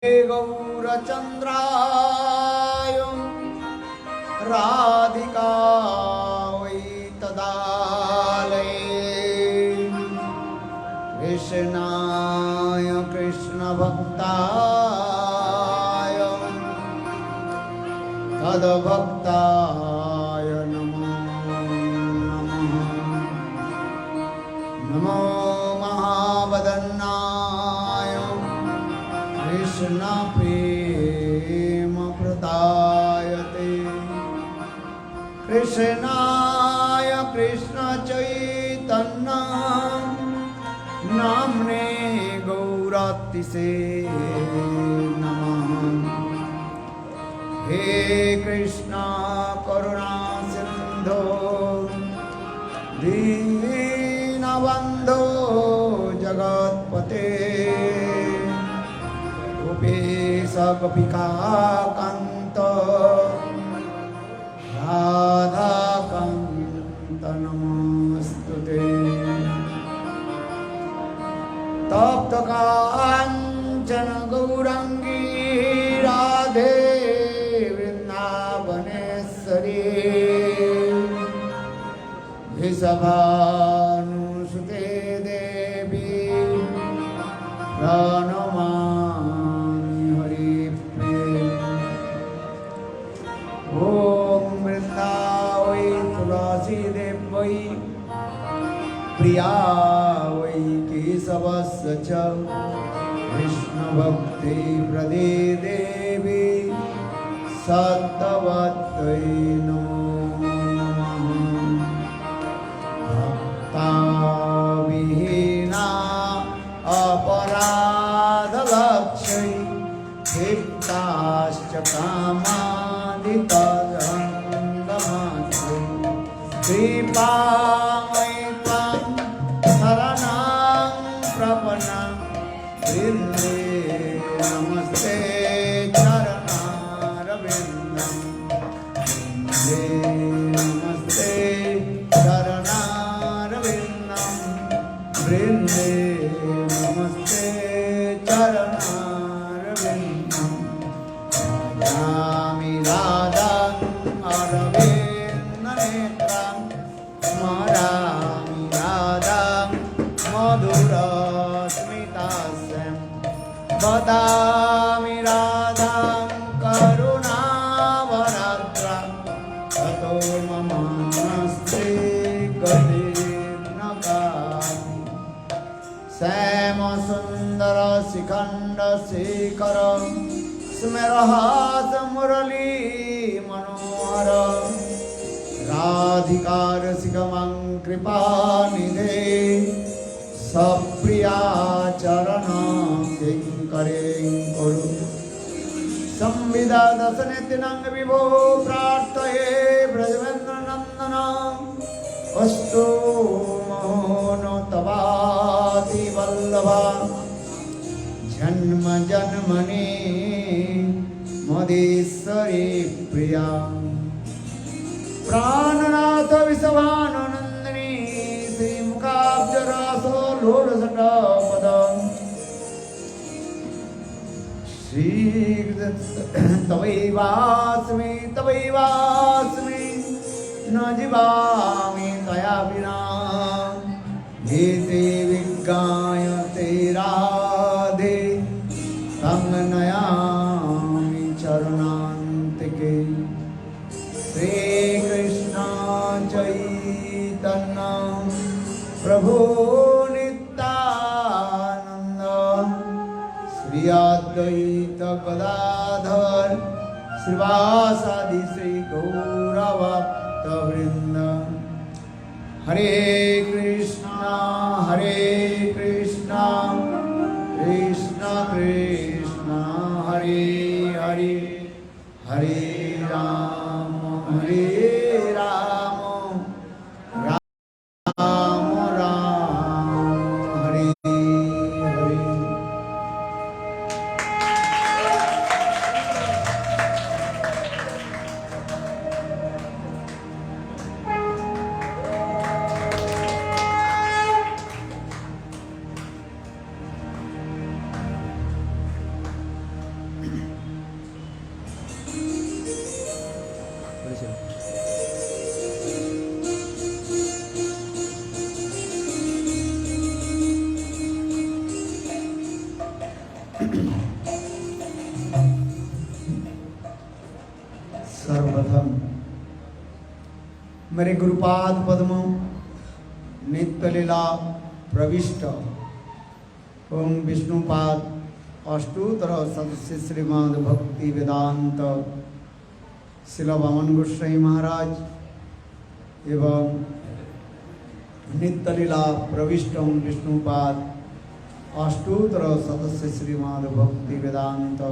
गौरचन्द्राय राधिकायै तदालये कृष्णाय कृष्णभक्ताय तद्भक्ताय नमो नमः। नमो महावदन्नाय कृष्ण प्रेम प्रदायते कृष्णाय कृष्ण चैतन्य नाम्ने गौरातिसे नमः। हे कृष्ण करुणा सिंधो दीनबंधो जगत्पते गोपेश गोपिकान्त राधाकान्त नमोस्तुते। तप्त कांचन गौरांगी राधे वृंदावनेश्वरी वृषभानुसुते देवी प्रणमामि हरिप्रिये। ॐ वृन्दावै तुलसी देवै प्रिया वै केशवस्य च विष्णुभक्ति प्रदे देवी सत्तवत्यै नमो नमः। भक्ताविहीना अपराधलक्ष्यै क्षिप्ताश्च कामादितरङ्गमात्रै कृपामयि त्वां शरणं प्रपन्ना वृन्दे नमस्ते चरणारविन्दं वृन्दे नमस्ते चरणारविन्दं वृन्दे नमस्ते चरणारविन्दं। भजामि राधां अरविन्दनेत्रां स्मरामि राधां मधुरस्मितास्यं वदामि राधां करुणावरात्रां ततो मम मनस्ते गतिर्नगामि। श्यामसुन्दर शिखण्ड शेखर स्मरहास मुरली मनोहर राधिकार शिखमं कृपानिधे सप्रिया चरण किंकरें कुरु। संविदा दशनित्यनंग विभो प्रार्थये ब्रजवेन्द्र नंदन अस्तु मोहनो तवाति वल्लभा जन्म जन्मनि मदेश्वरी प्रिया प्राणनाथ विषभानुनंदिनी श्रीमुखाब्जरासो लोलसटापदं तवैवास्मि तवैवास्मि न जीवामि तया विना। ये ते विज्ञायते राधे तं नयामि चरणान्तिके। श्रीकृष्ण चैतन्य प्रभु नित्यानंद श्री अद्वैत गदाधर श्रीवासादि श्री गौरभक्तवृंद। हरे कृष्णा कृष्ण कृष्ण हरे हरे हरे राम राम राम हरे हरे। सर्वप्रथम मेरे गुरुपाद पद्मों नित्य लीला प्रविष्ट ओम विष्णुपाद अष्टोत्तर सदस्य श्रीमद् भक्ति वेदांत शिला वामन गोस्वामी महाराज एवं नित्य लीला प्रविष्ट ओम विष्णुपाद अष्टोत्तर सदस्य श्रीमद् भक्ति वेदांत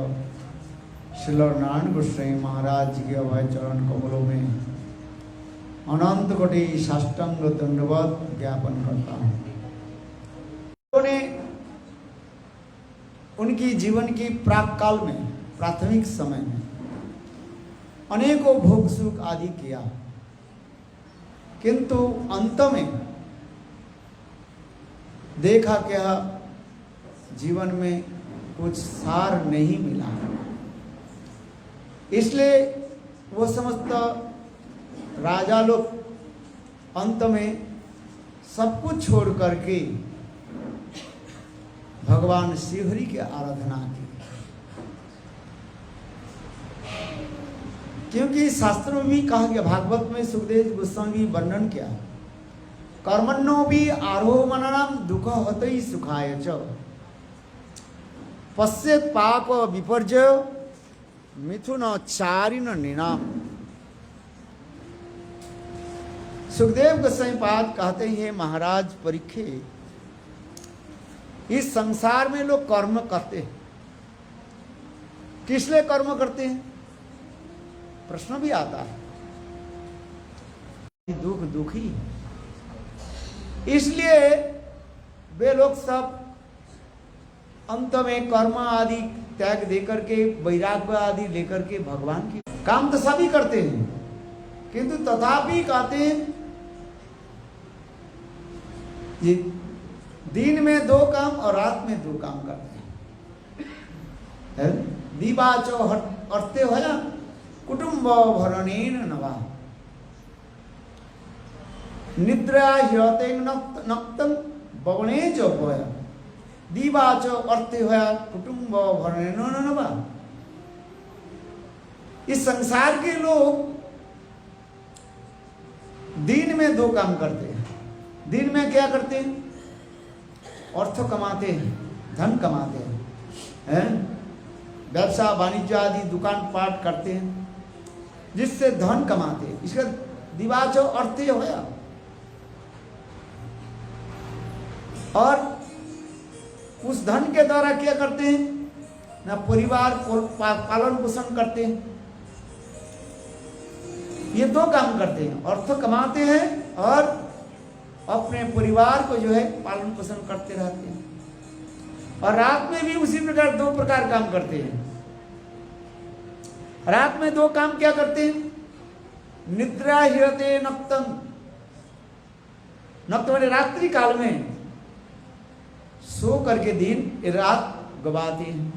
शिला नारायण गोस्वामी महाराज जी के अभय चरण कमलों में अनंत कोटि साष्टांग दंडवत ज्ञापन करता हूँ। उन्होंने उनकी जीवन की प्राक काल में प्राथमिक समय में अनेकों भोग सुख आदि किया, किंतु अंत में देखा क्या जीवन में कुछ सार नहीं मिला। इसलिए वो समस्त राजा लोग अंत में सब कुछ छोड़ करके भगवान श्रीहरि की आराधना की, क्योंकि शास्त्र में भी कहा गया, भागवत में सुखदेव गोस्वामी वर्णन किया, कर्मण्यो भी आरोहमननम दुख हतई सुखाय च पश्येत पाप विपर्जय मिथुन चारिण निनाम। सुखदेव गोस्वामी पाद कहते हैं, महाराज परीक्षित, इस संसार में लोग कर्म करते हैं, किस लिए कर्म करते हैं? प्रश्न भी आता है, दुख दुखी, इसलिए वे लोग सब अंत में कर्म आदि त्याग देकर के वैराग्य आदि लेकर के भगवान की काम तो सभी करते हैं, किंतु तथापि कहते हैं ये दिन में दो काम और रात में दो काम करते हैं। दीवाचो अर्थे होया कुटुंब भरणेन नवा निद्रा ह्यते नक्तम बवने जो होया दीवाचो अर्थे होया कुटुंब भरणेन नवा। इस संसार के लोग दिन में दो काम करते हैं। दिन में क्या करते हैं? अर्थ कमाते हैं, धन कमाते हैं, व्यवसाय वाणिज्य आदि दुकान पाट करते हैं, जिससे धन कमाते हैं। इसका दिवाचो अर्थ ये होया। और उस धन के द्वारा क्या करते हैं? ना परिवार पालन पोषण करते हैं। ये दो काम करते हैं, अर्थ कमाते हैं और अपने परिवार को जो है पालन पोषण करते रहते हैं। और रात में भी उसी प्रकार दो प्रकार काम करते हैं। रात में दो काम क्या करते हैं? निद्रा ह्यते नक्तम, नक्त मैंने रात्रि काल में सो करके दिन रात गवाते हैं,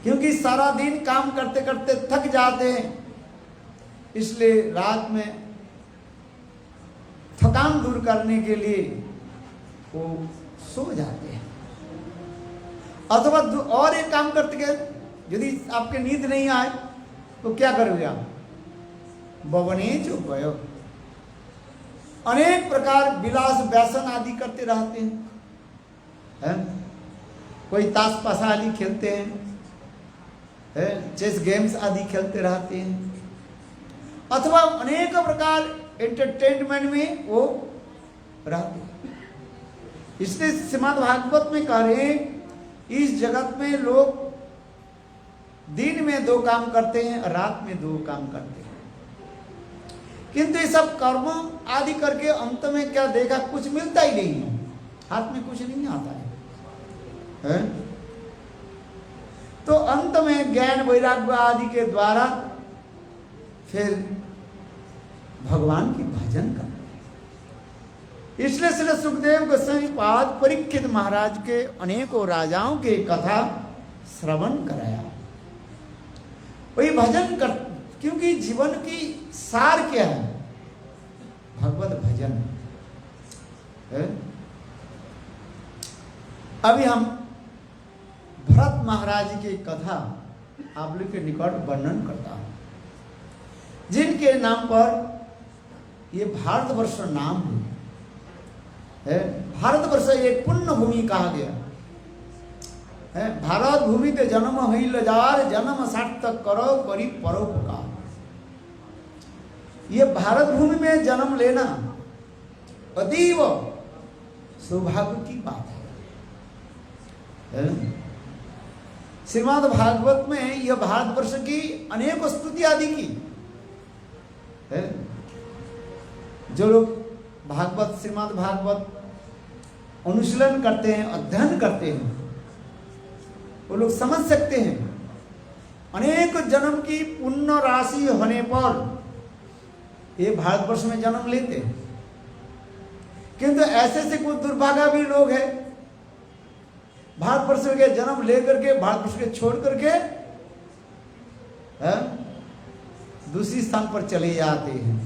क्योंकि सारा दिन काम करते करते थक जाते हैं, इसलिए रात में थकान दूर करने के लिए वो सो जाते हैं। अथवा और एक काम करते हैं, यदि आपके नींद नहीं आए तो क्या करोगे आप? बवने जो भयो, अनेक प्रकार विलास व्यसन आदि करते रहते हैं। कोई ताश पासाली खेलते हैं, चेस गेम्स आदि खेलते रहते हैं, अथवा अनेक प्रकार एंटरटेनमेंट में वो रहते हैं। इसलिए श्रीमद् भागवत में कह रहे हैं, इस जगत में लोग दिन में दो काम करते हैं और रात में दो काम करते हैं, किंतु ये सब कर्म आदि करके अंत में क्या देखा? कुछ मिलता ही नहीं है, हाथ में कुछ नहीं आता है। तो अंत में ज्ञान वैराग्य आदि के द्वारा फिर भगवान की भजन करते। इसलिए श्री सुखदेव गोस्वामी पाद परीक्षित महाराज के अनेकों राजाओं के कथा श्रवण कराया, वही भजन कर, क्योंकि जीवन की सार क्या है? भगवत भजन है। अभी हम भरत महाराज की कथा आप लोग के निकट वर्णन करता हूं। जिनके नाम पर ये भारतवर्ष नाम है। भारतवर्ष एक पुण्य भूमि कहा गया है। भारत भूमि ते जन्म हईल जार, जन्म सार्थक करो करी परोपकार। ये भारत भूमि में जन्म लेना अतीव सौभाग्य की बात है। श्रीमद् भागवत में यह भारतवर्ष की अनेक स्तुति आदि की है। जो लोग भागवत, श्रीमद् भागवत अनुशीलन करते हैं, अध्ययन करते हैं, वो लोग समझ सकते हैं अनेक जन्म की पुण्य राशि होने पर ये भारतवर्ष में जन्म लेते हैं। किंतु ऐसे से कुछ दुर्भागा भी लोग हैं, भारतवर्ष के जन्म लेकर के भारतवर्ष के छोड़ करके दूसरी स्थान पर चले जाते हैं।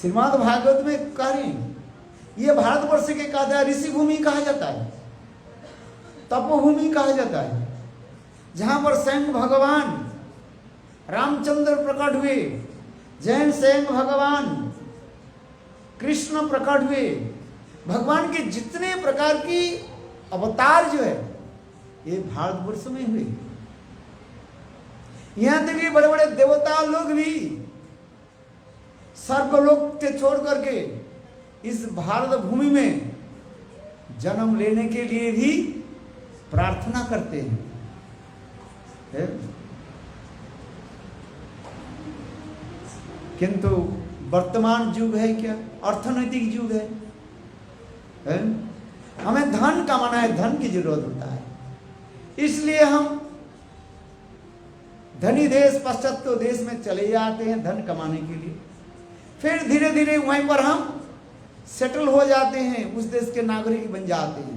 श्रीमद् भागवत में कह रहे हैं ये भारतवर्ष के कहा जाता है, ऋषि भूमि कहा जाता है, तपोभूमि कहा जाता है, जहां पर स्वयं भगवान रामचंद्र प्रकट हुए, जैन स्वयं भगवान कृष्ण प्रकट हुए। भगवान के जितने प्रकार की अवतार जो है ये भारतवर्ष में हुए। यहां तक कि बड़े बड़े देवता लोग भी स्वर्गलोक से छोड़ करके इस भारत भूमि में जन्म लेने के लिए भी प्रार्थना करते हैं। किंतु वर्तमान युग है क्या? अर्थनैतिक युग है। हमें धन कमाना है, धन की जरूरत होता है, इसलिए हम धनी देश, पाश्चात्य देश में चले जाते हैं धन कमाने के लिए। फिर धीरे धीरे वहीं पर हम सेटल हो जाते हैं, उस देश के नागरिक बन जाते हैं।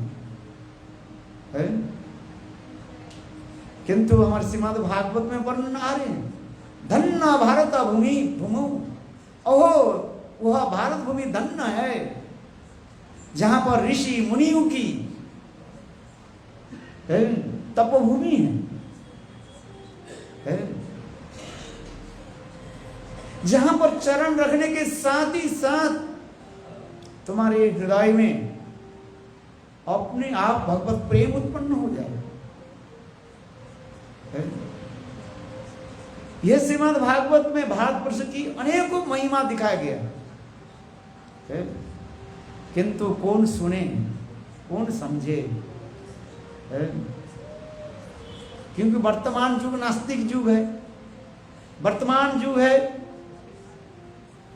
किंतु हमारे श्रीमद् भागवत में वर्णन आ रहे हैं, धन्य भारत भूमि भूमौ, ओहो वह भारत भूमि धन्य है जहां पर ऋषि मुनियों की तपोभूमि है, जहां पर चरण रखने के साथ ही साथ तुम्हारे हृदय में अपने आप भगवत प्रेम उत्पन्न हो जाए। यह श्रीमद् भागवत में भारतवर्ष की अनेकों महिमा दिखाया गया है। किंतु कौन सुने, कौन समझे? क्योंकि वर्तमान युग नास्तिक युग है, वर्तमान युग है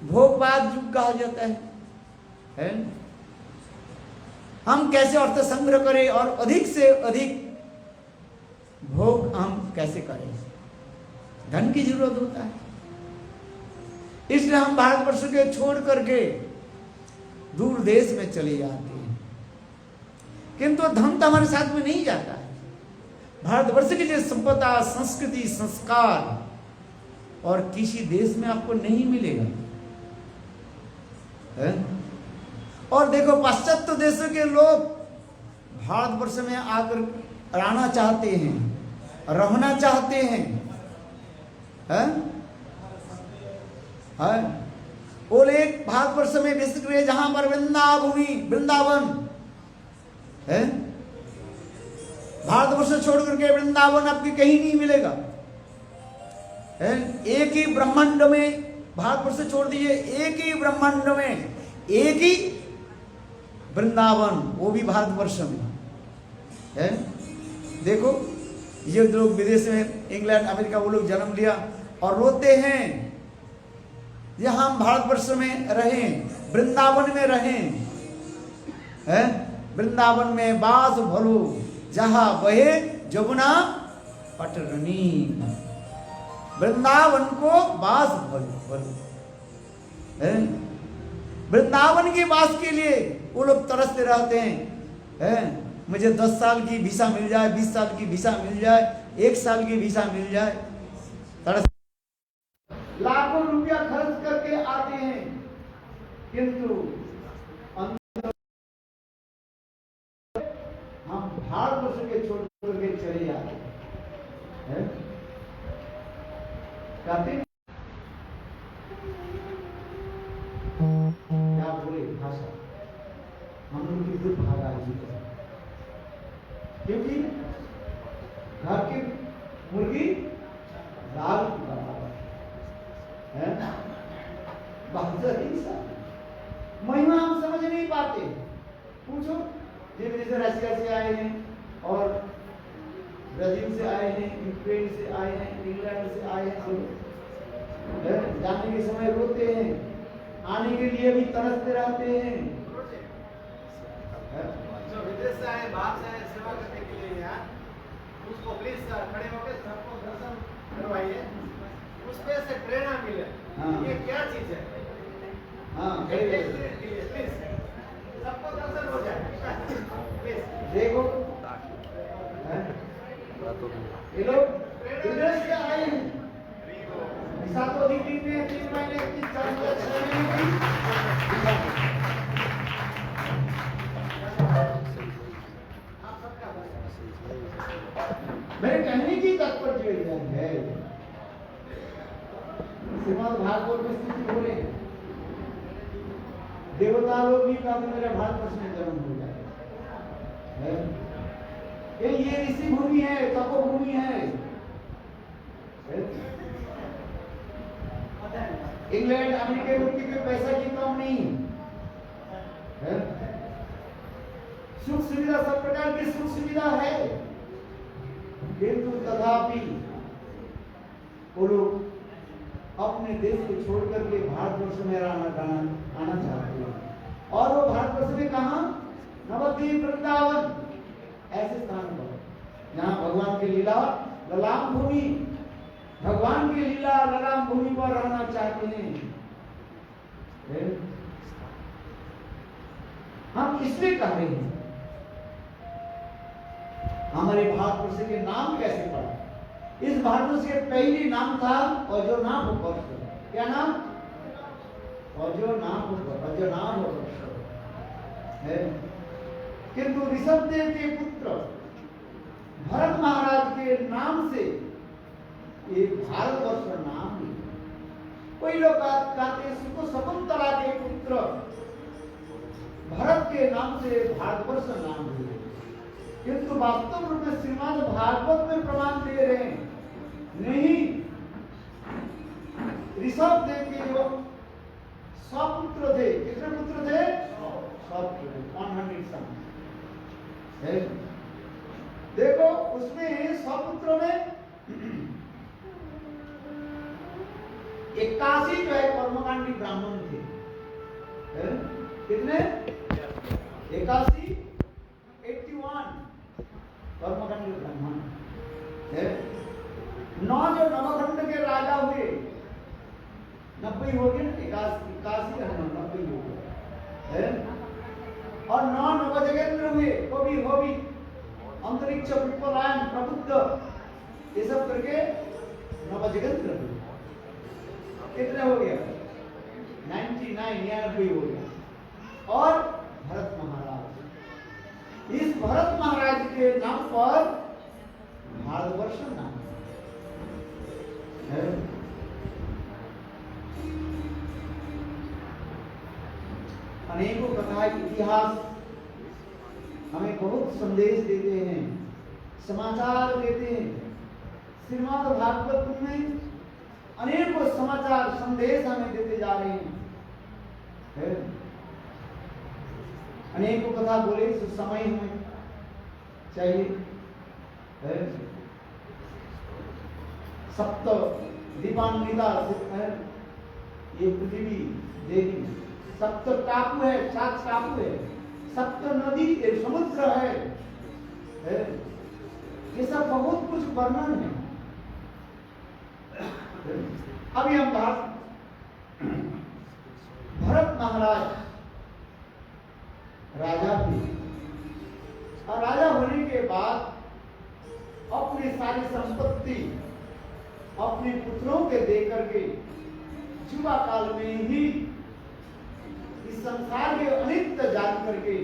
भोगवाद युग कहा जाता है। हम कैसे अर्थ संग्रह करें और अधिक से अधिक भोग हम कैसे करें, धन की जरूरत होता है। इसलिए हम भारतवर्ष के छोड़ करके दूर देश में चले जाते हैं। किंतु धन तो हमारे साथ में नहीं जाता है। भारतवर्ष की जो संपदा, संस्कृति, संस्कार और किसी देश में आपको नहीं मिलेगा है? और देखो पाश्चात्य देशों के लोग भारतवर्ष में आकर रहना चाहते हैं, रहना चाहते हैं, और एक भारतवर्ष में विश्व में जहां पर वृंदावन है, भारतवर्ष छोड़ करके वृंदावन आपको कहीं नहीं मिलेगा है? एक ही ब्रह्मांड में, भारतवर्ष छोड़ दीजिए, एक ही ब्रह्मांड में एक ही वृंदावन, वो भी भारतवर्ष में है। देखो ये लोग विदेश में, इंग्लैंड, अमेरिका, वो लोग जन्म लिया और रोते हैं ये हम भारतवर्ष में रहें, वृंदावन में रहें है? वृंदावन में बास भलो जहां बहे जमुना पटरनी। वृंदावन को बास भलो है? वृंदावन के वास के लिए वो लोग तरसते रहते हैं। मुझे 10 साल की वीसा मिल जाए, 20 साल की वीसा मिल जाए, 1 साल की वीसा मिल जाए, तरस लाखों रुपया खर्च करके आते हैं, किंतु हम भारतवर्ष के छोड़ करके चले जाते हैं। कहते रशिया से आए हैं और ब्राजील से आए हैं, यूक्रेन से आए हैं, इंग्लैंड से आए हैं। जाने के समय रोते हैं, आने के लिए भी तरसते रहते हैं। जो विदेश से आए, बाहर से आए सेवा करने के लिए यहाँ, उसको प्लीज खड़े होकर सबको दर्शन करवाइए, उसपे से प्रेरणा मिले। ये क्या चीज है? प्लीज सबको दर्शन हो जाए। देखो ये लोग विदेश से आए हैं, सातों डिग्री में 3 महीने की 4 या 6 महीने की। मेरे कहने की तात्पर्य है श्रीमद् भागवत में स्थिति हो रहे हैं, देवता लोग भी कहते मेरा भारतवर्ष में जन्म हो जाए। ये ऋषि भूमि है, तपोभूमि है। इंग्लैंड अमेरिका मुल्क पे पैसा की कम नहीं है, सुख सुविधा सब प्रकार की सुख सुविधा है, किंतु तथापि वो लोग अपने देश को छोड़ करके भारतवर्ष में आना चाहते हैं। और वो भारतवर्ष में कहा? नवद्वीप वृंदावन ऐसे स्थान पर जहाँ भगवान की लीला ललाम भूमि, भगवान की लीला ललाम भूमि पर रहना चाहते हैं। हम इसलिए कह रहे हैं हमारे भारतवर्ष के नाम कैसे पड़ा? इस भारतवर्ष के पहली नाम था अजोनाभ वर्ष। क्या नाम? अजोनाभ वर्ष है। किंतु ऋषभ देव के पुत्र भरत महाराज के नाम से एक भारतवर्ष नाम है। कोई लोग कहते हैं इसको शकुंतला के पुत्र भरत के नाम से भारतवर्ष नाम है, किंतु वास्तव रूप में श्रीमद् भागवत में प्रमाण दे रहे हैं नहीं। ऋषभ देव के जो सपुत्र थे, कितने पुत्र थे? 100 सन्स है। देखो उसमें सपुत्र में 81 जो है कर्मकांडी ब्राह्मण थे। कितने? 81 कर्मकांडी ब्राह्मण है। 9 जो नवखंड के राजा हुए, 90 हो गए ना, 81 90 हो गए। और 9 नवजगेंद्र हुए, वो भी अंतरिक्ष पुष्पलायन प्रबुद्ध, ये सब करके नवजगेंद्र हुए। कितने हो गया? 99 हो गया। और भरत महाराज, इस भरत महाराज के नाम पर भारतवर्ष नाम है। अनेकों कथा इतिहास हमें बहुत संदेश देते हैं, समाचार देते हैं। श्रीमद् भागवत में अनेकों समाचार संदेश हमें देते जा रहे हैं। अनेकों कथा बोले तो समय हमें चाहिए। सप्त दीपान्विता ये पृथ्वी देवी, सप्त टापू है, 7 टापू है, सप्त नदी समुद्र है। ये सब बहुत कुछ वर्णन है। अभी हम भरत महाराज राजा थे, और राजा होने के बाद अपनी सारी संपत्ति अपने पुत्रों के देकर के युवा काल में ही इस संसार के अनित्य जान करके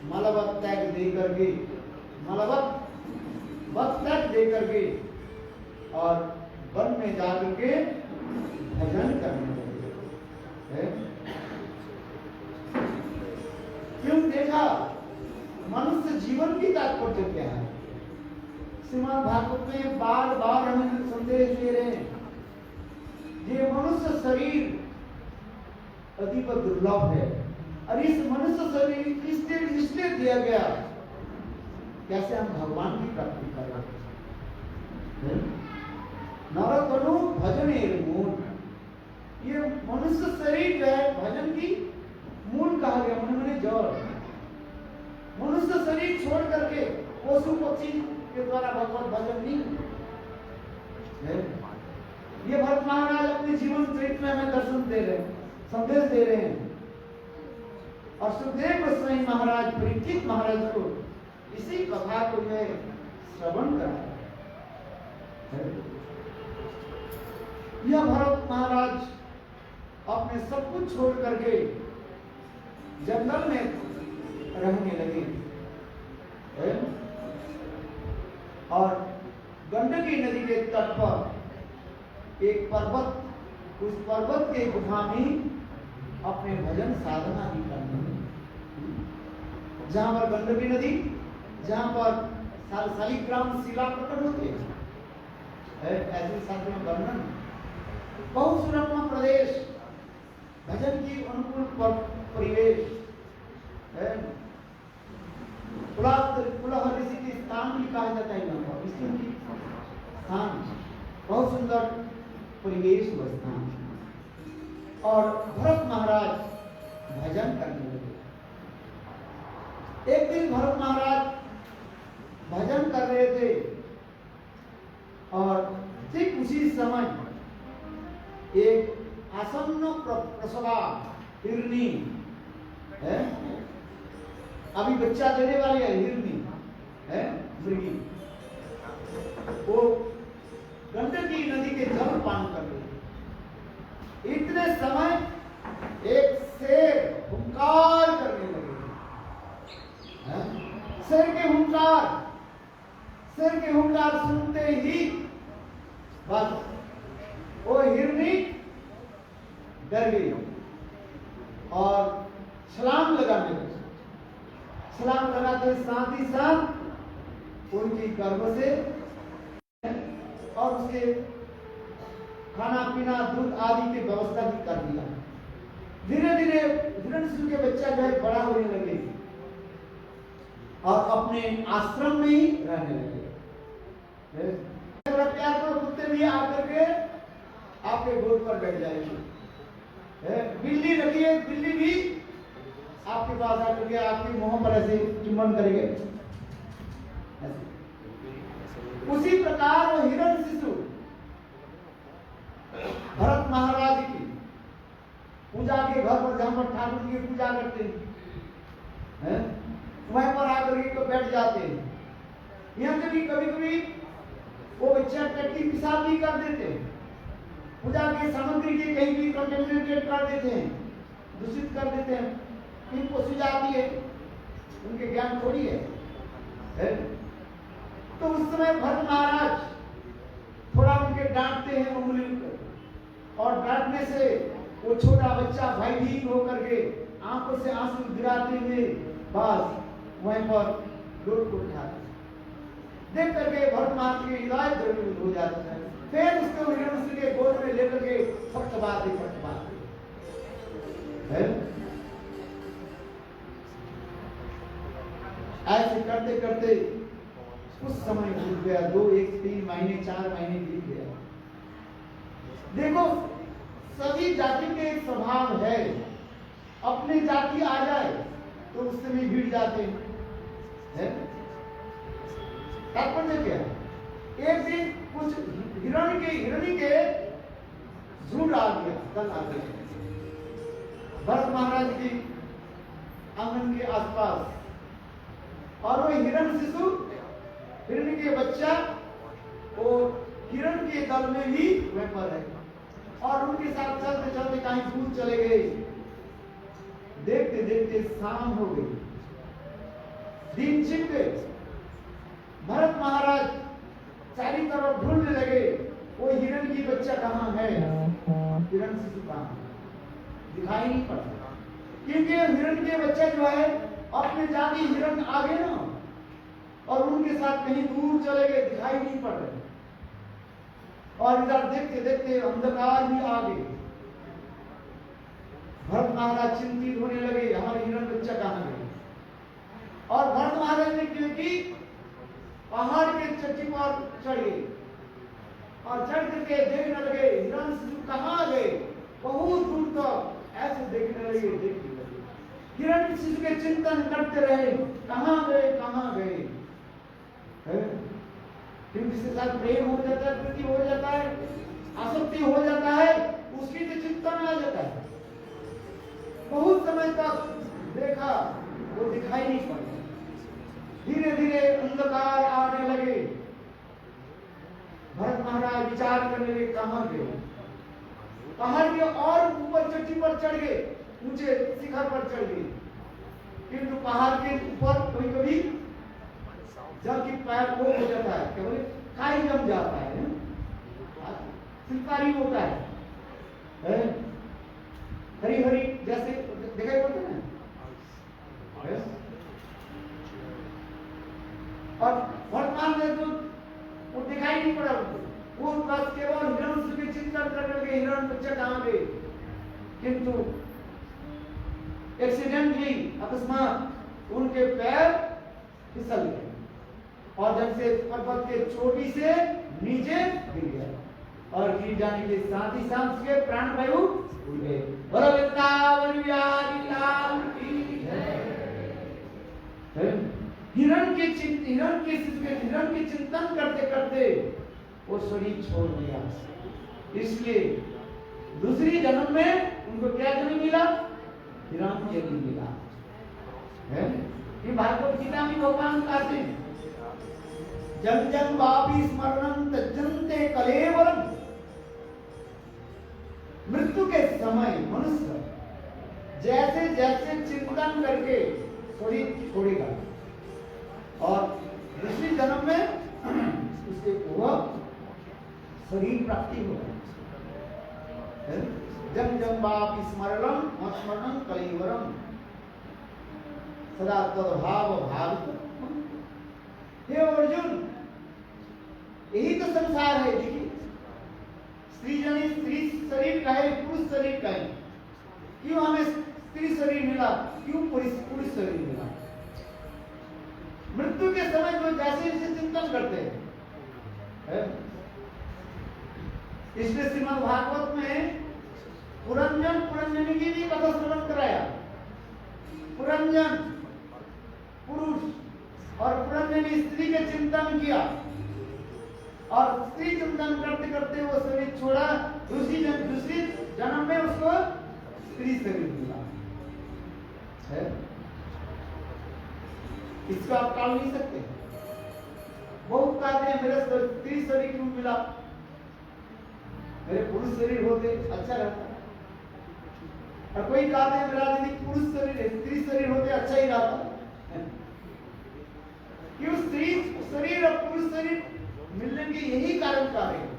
मलबत त्याग दे करके और वन में जाकर के भजन करने लगे। क्यों? देखा मनुष्य जीवन की तात्पर्य क्या है। श्रीमद् भागवत में बार बार हमें संदेश दे रहे हैं, ये मनुष्य शरीर अतीब दुर्लभ है, और इस मनुष्य शरीर इसलिए दिया गया कैसे हम भगवान की प्राप्ति करें। नरतनु भजनेर मूल, ये मनुष्य शरीर जो है भजन की मूल कहा गया, मैंने जड़। मनुष्य शरीर छोड़ करके पशु पक्षी के द्वारा भगवत भजन नहीं है। ये भरत महाराज अपने जीवन चरित्र में हमें दर्शन दे रहे हैं, संदेश दे रहे हैं। और सुखदेव गोस्वामी महाराज परीक्षित महाराज को इसी कथा को जो श्रवण कराया। यह भरत महाराज अपने सब कुछ छोड़ करके जंगल में रहने लगे और गंडकी नदी के तट पर एक पर्वत, उस पर्वत के गुफा में अपने भजन साधना भी करने लगे। जहां पर गंडकी नदी, जहां पर शालिग्राम शिला प्रकट होती है, ऐसे शास्त्र में वर्णन। बहुत सुरम्य प्रदेश, भजन की अनुकूल परिवेश है। पुलह ऋषि के स्थान भी कहा जाता है यहाँ पर, ऋषि की स्थान, बहुत सुंदर परिवेश व स्थान। और भरत महाराज भजन करने लगे। एक दिन भरत महाराज भजन कर रहे थे और ठीक उसी समय एक आसन्न प्रसवा हिरनी है, अभी बच्चा देने वाली है, हिरनी है, मृगी, वो गंडकी नदी के जल पान कर रही। इतने समय एक शेर हुंकार करने लगे। शेर के हुंकार सुनते ही बस वो हिरनी डर गई और छलांग लगाने लगी। छलांग लगाते साथ ही साथ उनकी गर्भ से और उसके खाना पीना दूध आदि की व्यवस्था भी कर दिया। धीरे धीरे हिरण्यशिशु के बच्चा जो है बड़ा होने लगे और अपने आश्रम में ही रहने लगे। प्यार करो, कुत्ते भी आकर के आपके गोद पर बैठ जाएगी। बिल्ली रखी है, बिल्ली भी आपके पास आकर के आपके मुंह पर ऐसे चुम्बन करेंगे। उसी प्रकार वो हिरण्यशिशु भरत महाराज की पूजा के घर पर, जहां पर ठाकुर जी की पूजा करते हैं, वहीं पर आकर के तो बैठ जाते हैं। यहाँ से भी कभी कभी वो बच्चा टट्टी पेशाब भी कर देते हैं, पूजा की सामग्री के कहीं भी कंटेमिनेटेड कर देते हैं, दूषित कर देते हैं। इनको सूझ आती है, उनके ज्ञान थोड़ी है। तो उस समय भरत महाराज थोड़ा उनके डांटते हैं उंगली पर, और डांटने से वो छोटा बच्चा भयभीत होकर के आंखों से आंसू गिराते हुए बस वहीं पर लौट उठाते। देख करके भरत महाराज की हृदय द्रवित हो जाता है। फिर उसको हिरण्यशिशु के गोद में लेकर के फटबाते है। ऐसे करते करते कुछ समय बीत गया, 2, 1, 3 महीने, 4 महीने बीत गया। देखो, सभी जाति के एक स्वभाव है, अपनी जाति आ जाए तो उससे भी भिड़ जाते हैं। तात्पर्य क्या है? एक दिन कुछ हिरणी के झुंड आ गया, दल आ गया भरत महाराज की आंगन के आसपास, और वो हिरण्यशिशु, हिरणी के बच्चा वो हिरण के दल में ही वह पर है, और उनके साथ चलते चलते कहीं दूर चले गए। देखते देखते शाम हो गई, दिन छिप गए। भरत महाराज चारों तरफ ढूंढने लगे, वो हिरण की बच्चा कहाँ है, हिरण्यशिशु कहाँ है, दिखाई नहीं पड़ता। क्योंकि हिरण के बच्चे जो है अपने जाति हिरण आ गए ना, और उनके साथ कहीं दूर चले गए, दिखाई नहीं पड़ रहे। और इधर देखते देखते अंधकार भी आ गए। भरत महाराज चिंतित होने लगे, हमारे हिरण बच्चा कहाँ गए। और भरत महाराज ने क्योंकि पहाड़ के चट्टी पर चढ़ गए और चढ़ करके देखने लगे हिरण शिशु कहाँ गए। बहुत दूर तक ऐसे देखने लगे। हिरण शिशु के चिंतन करते रहे, कहाँ गए कहाँ गए। क्योंकि जिसके साथ प्रेम हो जाता है, प्रीति हो जाता है, आसक्ति हो जाता है, उसकी तो चिंतन आ जाता है। बहुत समय तक देखा, वो दिखाई नहीं पड़ा। धीरे धीरे अंधकार आने लगे। भरत महाराज विचार करने लगे, कहां गए। पहाड़ के और ऊपर चोटी पर चढ़ गए, ऊंचे शिखर पर चढ़ गए। किंतु पहाड़ के ऊपर कभी कभी जल की पैर वो हो जाता है, केवल खाई जम जाता है, शिकारी होता है। हरी हरी जैसे दिखाई पड़ता है ना। और वर्तमान में तो वो दिखाई नहीं पड़ा उनको। वो बस केवल हिरण के चिंतन करने लगे, हिरण बच्चे कहां गए। किंतु एक्सीडेंटली अकस्मात उनके पैर फिसल गए और जब से पर्वत के चोटी से नीचे गिर गया और गिर जाने के साथ ही साथ उसके प्राण वायु उड़ गए। बोलो वृंदावन बिहारी लाल की जय। हिरण के चिंतन करते करते वो शरीर छोड़ दिया। इसलिए दूसरी जन्म में उनको क्या जन्म मिला, हिरण जन्म मिला है। ये भागवत गीता में भगवान कहते हैं, जन जन वापी स्मरणं तज्जन्ते कलेवरम। मृत्यु के समय मनुष्य जैसे जैसे चिंतन करके शरीर छोड़ेगा और दूसरी जन्म में उसके वह शरीर प्राप्ति होगा। जन जन वापि स्मरणं स्मरणं कलेवरम सदा तद्भाव भावित। हे अर्जुन, यही तो संसार है। देखिए, स्त्री शरीर का है, पुरुष शरीर का है। क्यों हमें स्त्री शरीर मिला, क्यों पुरुष शरीर मिला। मृत्यु के समय जो जैसे जैसे चिंतन करते हैं। इसलिए श्रीमद् भागवत में पुरंजन पुरंजनी की भी कथा श्रवण कराया। पुरंजन पुरुष और पुरंजनी स्त्री के चिंतन किया और स्त्री चिंतन करते करते वो शरीर छोड़ा। दूसरी जन्म में उसको स्त्री शरीर मिला है। इसको आप टाल नहीं सकते। बहुत कहते हैं मेरे स्त्री शरीर क्यों मिला, मेरे पुरुष शरीर होते अच्छा रहता। और कोई कहते हैं मेरा यदि पुरुष शरीर स्त्री शरीर होते अच्छा ही रहता। क्यों स्त्री शरीर और पुरुष शरीर मिलने के यही कारण बता रहे हैं।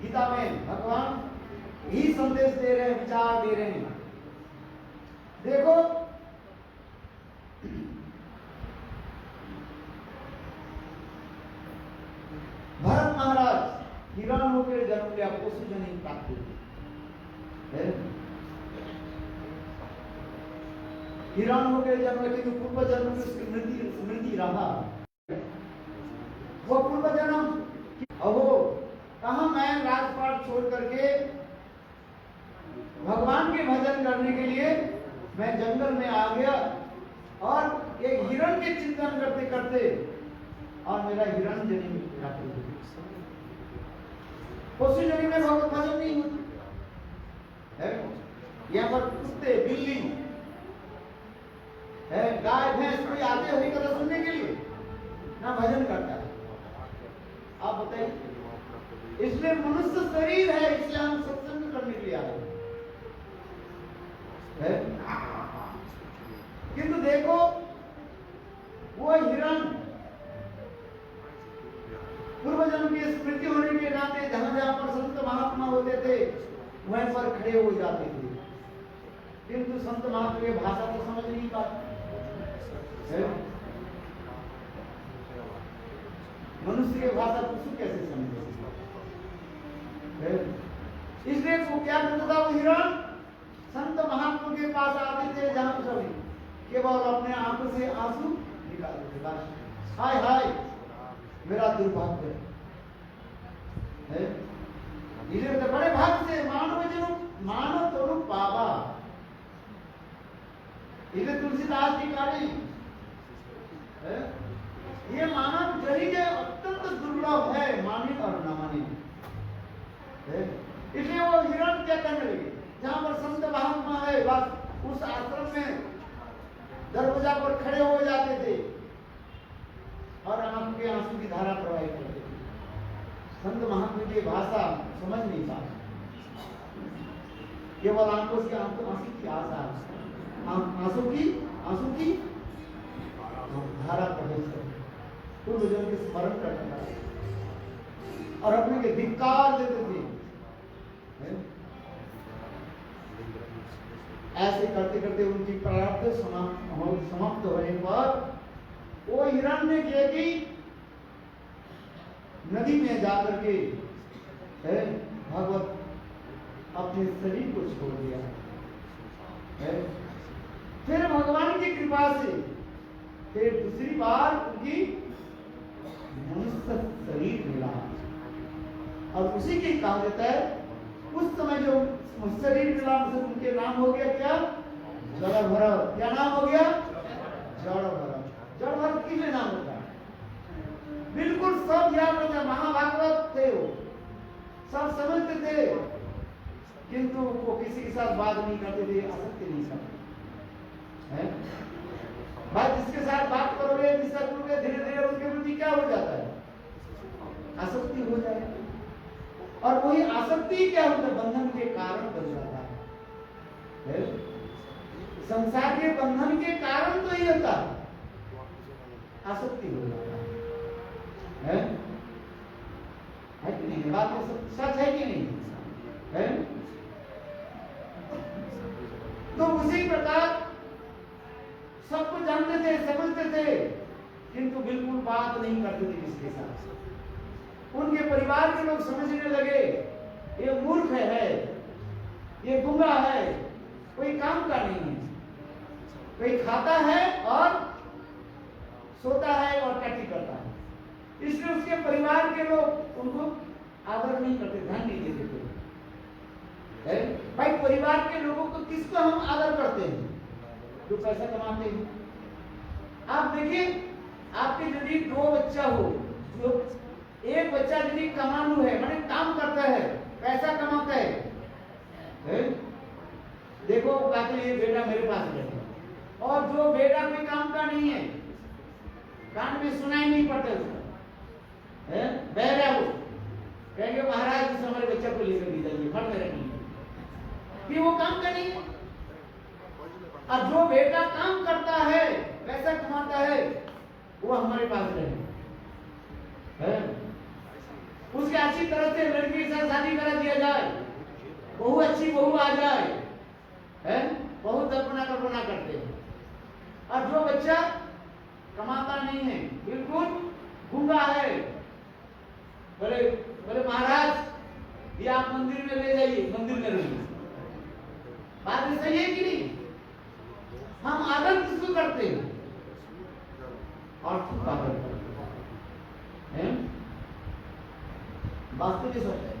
गीता में भगवान यही संदेश दे रहे हैं, विचार दे रहे हैं। देखो, भरत महाराज हिरण होकर जन्म लिया, पशु जन्म प्राप्त हुई। हिरण होकर जन्म लिया, किंतु पूर्व जन्म में उसकी स्मृति रहा। वो पूर्व जन्म अहो कहा, मैं राजपाट छोड़ करके भगवान के भजन करने के लिए मैं जंगल में आ गया और एक हिरण के चिंतन करते करते और मेरा हिरण जन्म प्राप्त हो गया। पशु जन्म में भगवत भजन नहीं होता है। यहाँ पर कुत्ते बिल्ली है, गाय भैंस कोई आते हुए कथा सुनने के लिए ना भजन करता है। आप बताइए। इसलिए मनुष्य शरीर है, इसलिए हम सत्संग करने के लिए आए हैं। किंतु देखो, वो हिरण पूर्व जन्म की स्मृति होने के नाते जहां जहां पर संत महात्मा होते थे वहीं पर खड़े हो जाते थे। किंतु संत महात्मा की भाषा को समझ नहीं पाते। मनुष्य की भाषा पशु कैसे समझे। इसलिए वो क्या करता था, वो हिरण संत महात्मा के पास आते थे जहां सभी केवल अपने आंखों से आंसू निकालते थे। हाय हाय मेरा दुर्भाग्य है। इसलिए तो बड़े भाग से मानव तोरु पावा, इसे तुलसीदास जी का नहीं है। ये मानव जरी के अत्यंत दुर्लभ है, माने और न माने। इसलिए वो हिरण क्या करने लगे, जहां पर संत महात्मा है बस उस आश्रम में दरवाजा पर खड़े हो जाते थे और आंख के आंसू की धारा प्रवाहित करते थे। संत महात्मा की भाषा समझ नहीं पाते, केवल आंखों से आंसू की आशा, आंसू की धारा प्रवेश करते, पूर्वजों के स्मरण करते और अपने के धिक्कार देते थे। ऐसे करते करते उनकी प्रारब्ध समाप्त होने पर वो हिरण्य किए कि नदी में जाकर के भगवत अपने शरीर को छोड़ दिया है। फिर भगवान की कृपा से फिर दूसरी बार उनकी मनुष्य शरीर मिला और उसी के कहा जाता है उस समय जो शरीर मिला उनके नाम हो गया क्या, जड़ भरव। क्या नाम हो गया, जड़ भरव। जड़ भरव किसने नाम होता है, बिल्कुल सब याद होता है, महाभागवत थे वो, सब समझते थे, किंतु वो किसी के साथ बात नहीं करते थे, आसक्ति नहीं करते हैं। भाई जिसके साथ बात करोगे, जिसका करोगे, धीरे धीरे उसके प्रति क्या हो जाता है, आसक्ति हो जाएगी। और वही आसक्ति क्या होता है, बंधन के कारण बन जाता है। संसार के बंधन के कारण तो ही होता है, आसक्ति हो जाता है कि नहीं, बात में सच है कि नहीं है? तो उसी प्रकार सब कुछ जानते थे, समझते थे, किंतु बिल्कुल बात नहीं करते थे किसके साथ। उनके परिवार के लोग समझने लगे ये मूर्ख है, ये गुंगा है, कोई काम का नहीं है, कोई खाता है और सोता है और टट्टी करता है। इसलिए उसके परिवार के लोग उनको आदर नहीं करते, ध्यान नहीं देते थे। भाई परिवार के लोगों को किसको हम आदर करते हैं, जो पैसा कमाते हैं। आप देखिए, आपके यदि 2 बच्चा हो, जो एक बच्चा यदि कमालू है, माने काम करता है, पैसा कमाता है, देखो कहते हैं ये बेटा मेरे पास रहे, और जो बेटा कोई काम का नहीं है, कान में सुनाई नहीं पड़ता उसका, बहरा वो कहेंगे महाराज जिस हमारे बच्चा को लेकर भी जाइए, मत मेरा नहीं, कि वो काम का नहीं है। और जो बेटा काम करता है, पैसा कमाता है, वो हमारे पास रहे, उसके अच्छी तरह से लड़की के साथ शादी करा दिया जाए, बहु अच्छी बहु आ जाए, बहुत कल्पना करते हैं। और जो बच्चा कमाता नहीं है, बिल्कुल गूंगा है, बोले बोले महाराज ये आप मंदिर में ले जाइए, मंदिर में रहिए। बात में सही है कि नहीं? हम आदर किसको करते हैं, और आदर करते हैं, वास्तविक सत्य है।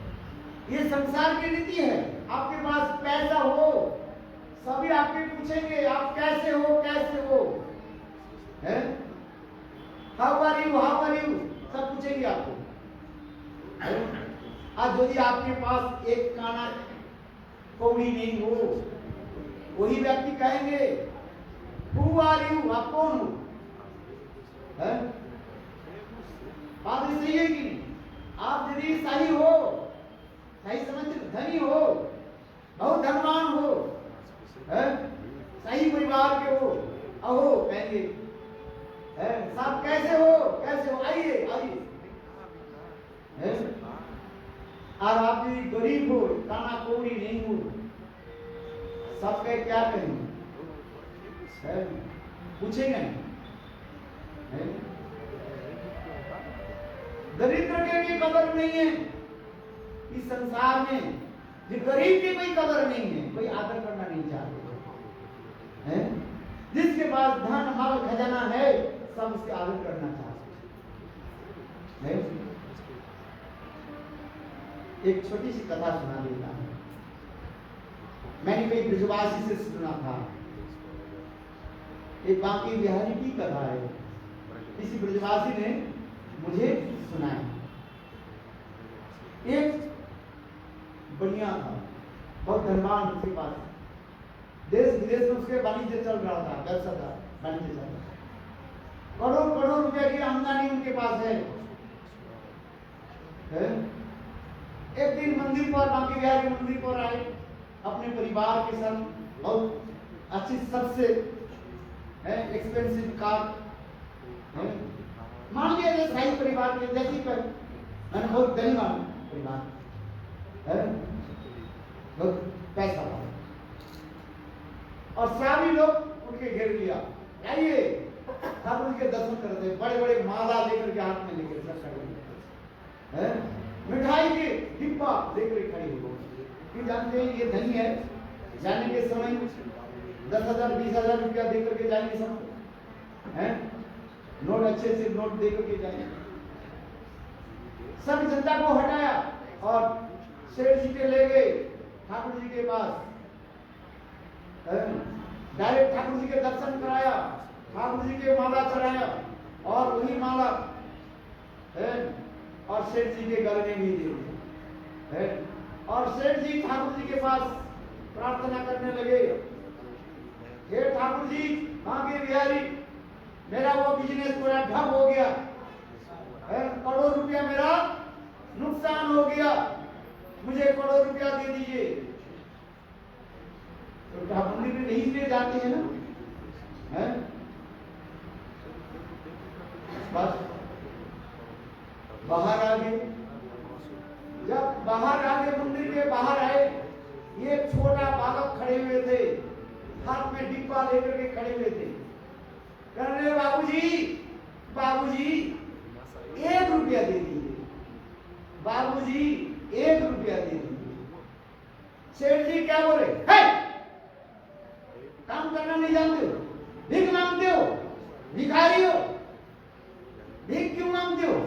ये संसार की नीति है। आपके पास पैसा हो, सभी आपके पूछेंगे आप कैसे हो, कैसे हो, हाउ आर यू, सब पूछेंगे आपको। आज यदि आपके पास एक काना कौड़ी नहीं हो, वही व्यक्ति कहेंगे हु आर यू, आप कौन हो? बात सही है कि नहीं? आप यदि सही हो, सही समझते, धनी हो, बहुत धनवान हो, सही परिवार के हो, अहो कहेंगे साहब कैसे हो, आइए आइए। और आप यदि गरीब हो, काना कौड़ी नहीं हो, सब कहे क्या करेंगे, पूछेंगे नहीं। दरिद्र के कदर नहीं है इस संसार में, जो गरीब की कोई कदर नहीं है, कोई आदर करना नहीं चाहते हैं। जिसके पास धन माल खजाना है, सब उसके आदर करना चाहते हैं। है? एक छोटी सी कथा सुना देता हूं। मैंने कोई ब्रजवासी से सुना था, एक बांके बिहारी की कथा है। किसी ब्रजवासी ने मुझे सुनाई। एक बढ़िया था, बहुत धनवान, उसके पास देश विदेश में उसके वाणिज्य चल रहा था, व्यवसाय था, वाणिज्य चल रहा था। करोड़ करोड़ रुपए की आमदनी उनके पास है? एक दिन मंदिर पर, बांके बिहारी मंदिर पर आए अपने परिवार के साथ, बहुत अच्छी सबसे एक्सपेंसिव कार, मान लिया जाए शाही परिवार के जैसी पर, मैंने बहुत धनीवान परिवार है, बहुत पैसा वाला, और सभी लोग उनके घेर लिया, आइए ठाकुर जी के दर्शन करते, बड़े बड़े माला लेकर के हाथ में लेकर सब खड़े हैं, मिठाई के डिब्बा लेकर खड़े हो गए। जानते हैं ये धनी है, जाने के समय 10,000 20,000 रुपया देकर के जाएंगे सब, हैं नोट अच्छे से नोट देकर के जाएंगे। सब जनता को हटाया और शेर जी के ले गए ठाकुर जी के पास, डायरेक्ट ठाकुर जी के दर्शन कराया, ठाकुर जी के माला चढ़ाया, और वही माला और शेर जी के गले में भी दे दिया, और शेर जी ठाकुर जी के पास प्रार्थना करने लगे, हे ठाकुर जी बांके बिहारी, मेरा वो बिजनेस पूरा ठप हो गया, करोड़ रुपया मेरा नुकसान हो गया, मुझे करोड़ रुपया दे दीजिए। तो मंदिर में नहीं ले जाते हैं ना, बस बाहर आ गए। जब बाहर आ गए, मंदिर के बाहर आए, ये छोटा बालक खड़े हुए थे, हाथ में डिब्बा लेकर के खड़े हुए थे, कह रहे बाबूजी बाबूजी 1 रुपया दे दीजिए, बाबूजी 1 रुपया दे दीजिए। सेठ जी क्या बोले, काम करना नहीं जानते हो, भीख मांगते हो, भिखारी हो, भीख क्यों मांगते हो?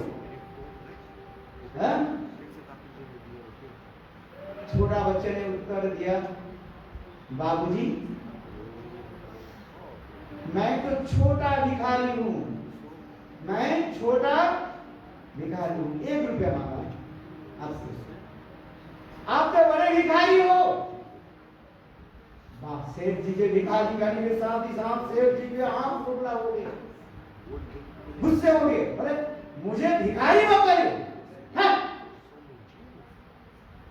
छोटा बच्चे ने उत्तर दिया, बाबूजी मैं तो छोटा भिखारी हूं, मैं छोटा भिखारी हूं, 1 रुपया मांगा आपसे, आप तो बड़े भिखारी हो। सेठ जी के भिखारी कहने के साथ ही साथ सेठ जी के आंख टुकड़ा हो गए, गुस्से हो गए, बोले मुझे भिखारी मत करिए,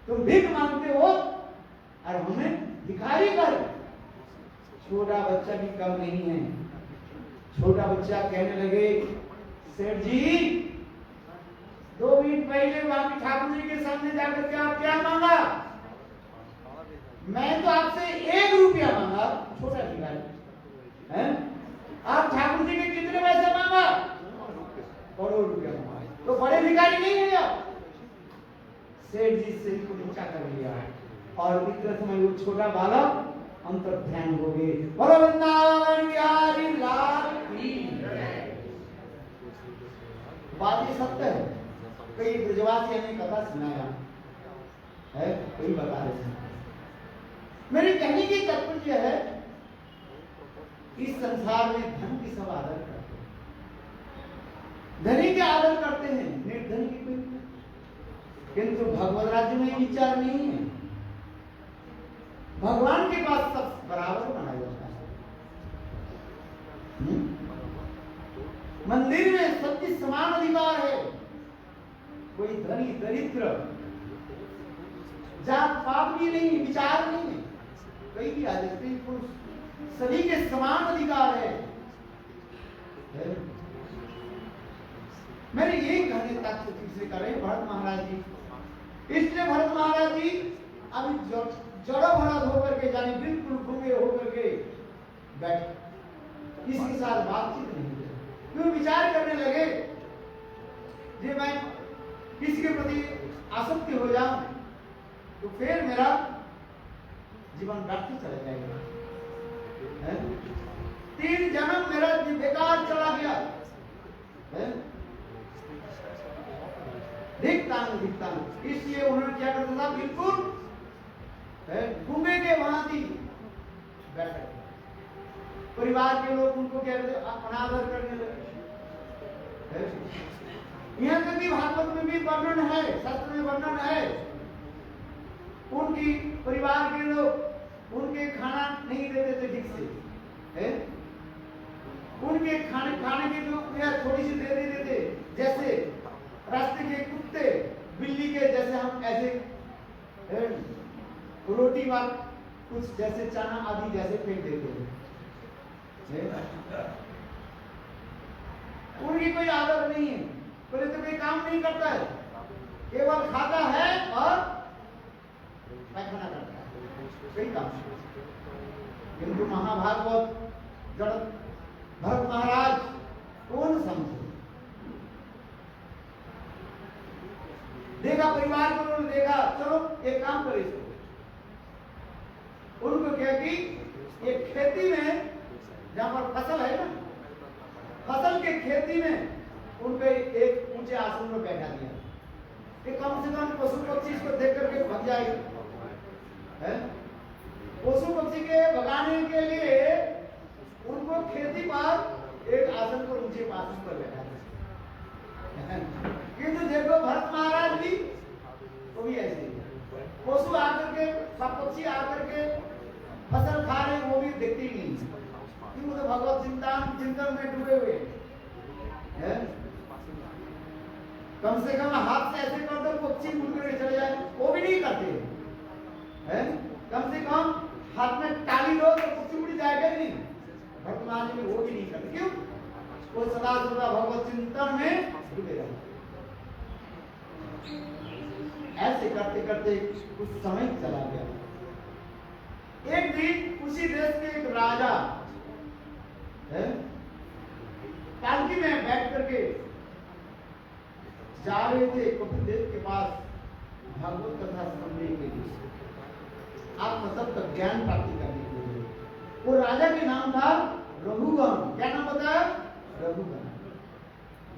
तुम भीख मांगते हो और हमें भिखारी कर। छोटा बच्चा भी कम नहीं है, छोटा बच्चा कहने लगे, सेठ जी 2 मिनट पहले बांके ठाकुर जी के सामने जाकर के आप क्या मांगा? मैं तो आपसे 1 रुपया मांगा, छोटा भिखारी हैं, आप ठाकुर जी के कितने पैसे मांगा? करोड़ रुपया मांगा, तो बड़े भिखारी नहीं है आप। सेठ जी से को नीचा कर लिया, और इतना समय वो छोटा बालक अंतर ध्यान हो गए। बोलो वृंदावन बिहारी लाल की जय। बात ये सत्य है, कई ब्रजवासी ने कथा सुनाया है, कोई बता रहे हैं। मेरे कहने की तात्पर्य है, इस संसार में धन की सब आदर करते हैं, धनी के आदर करते हैं, निर्धन की कोई, किंतु भगवत राज्य में विचार नहीं है। भगवान के पास सब बराबर माना जाता है। मंदिर में सबकी समान अधिकार है, कोई धनी दरिद्र जात पात भी नहीं, विचार नहीं है, कई भी आ जाते पुरुष सभी के समान अधिकार है। मेरे यही कहने तक से करें भरत महाराज जी, इसलिए भरत महाराज जी अभी जड़ो भरत होकर के, जाने बिल्कुल घूमे होकर के बैठे, किसी के साथ बातचीत नहीं की, क्यों विचार करने लगे कि मैं किसी के प्रति आसक्ति हो जाऊं तो फिर मेरा जीवन व्यर्थ चला जाएगा, 3 जन्म मेरा बेकार चला गया है? धिक्तांग। इसलिए उन्होंने क्या करता था, बिल्कुल गूंगे के भांति बैठे। परिवार के लोग उनको क्या करते, अनादर करने लगे। यहाँ तक कि भागवत में भी वर्णन है, शास्त्र में वर्णन है, उनकी परिवार के लोग उनके खाना नहीं देते थे ठीक से, उनके खाने की जो थोड़ी सी दे देते थे, जैसे रास्ते के कुत्ते बिल्ली के जैसे हम ऐसे रोटी वाल कुछ जैसे चना आदि जैसे फेंक देते हैं। उनकी कोई आदत नहीं है, बोले तो कोई काम नहीं करता है, केवल खाता है और पैखाना करता है, कोई काम नहीं। किंतु महाभागवत भरत महाराज कौन समझे, देखा परिवार को, उन्होंने देखा चलो एक काम करें इसको, उनको क्या कि एक खेती में जहां पर फसल है ना, फसल के खेती में उनको एक ऊंचे आसन में बैठा दिया कि कम से कम पशु पक्षी को देख करके भग जाएगा। पशु पक्षी के भगाने के लिए उनको खेती पर एक आसन पर ऊंचे आसन पर बैठा दिया। किंतु देखो भरत महाराज भी वो भी ऐसे ही, पशु आकर के, सब पक्षी आकर के फसल खा रहे, वो भी देखते ही नहीं, क्यों तो भगवत चिंतन में डूबे हुए हैं। कम से कम हाथ से ऐसे कर दो पक्षी मुड़ करके चले जाए, वो भी नहीं करते हैं। कम से कम हाथ में ताली दो तो पक्षी उड़ जाएगा ही नहीं, वर्तमान में वो भी नहीं करते। क्यों? वो सदा सदा भगवत चिंतन में डूबे रहते। ऐसे करते करते कुछ समय चला गया। एक दिन उसी देश के एक राजा पालकी में बैठ करके जा रहे थे कपिलदेव के पास भागवत कथा सुनने के लिए, आत्मतत्व का ज्ञान प्राप्ति करने के लिए। वो राजा के नाम था रघुगण। क्या नाम बताया? रघुगण।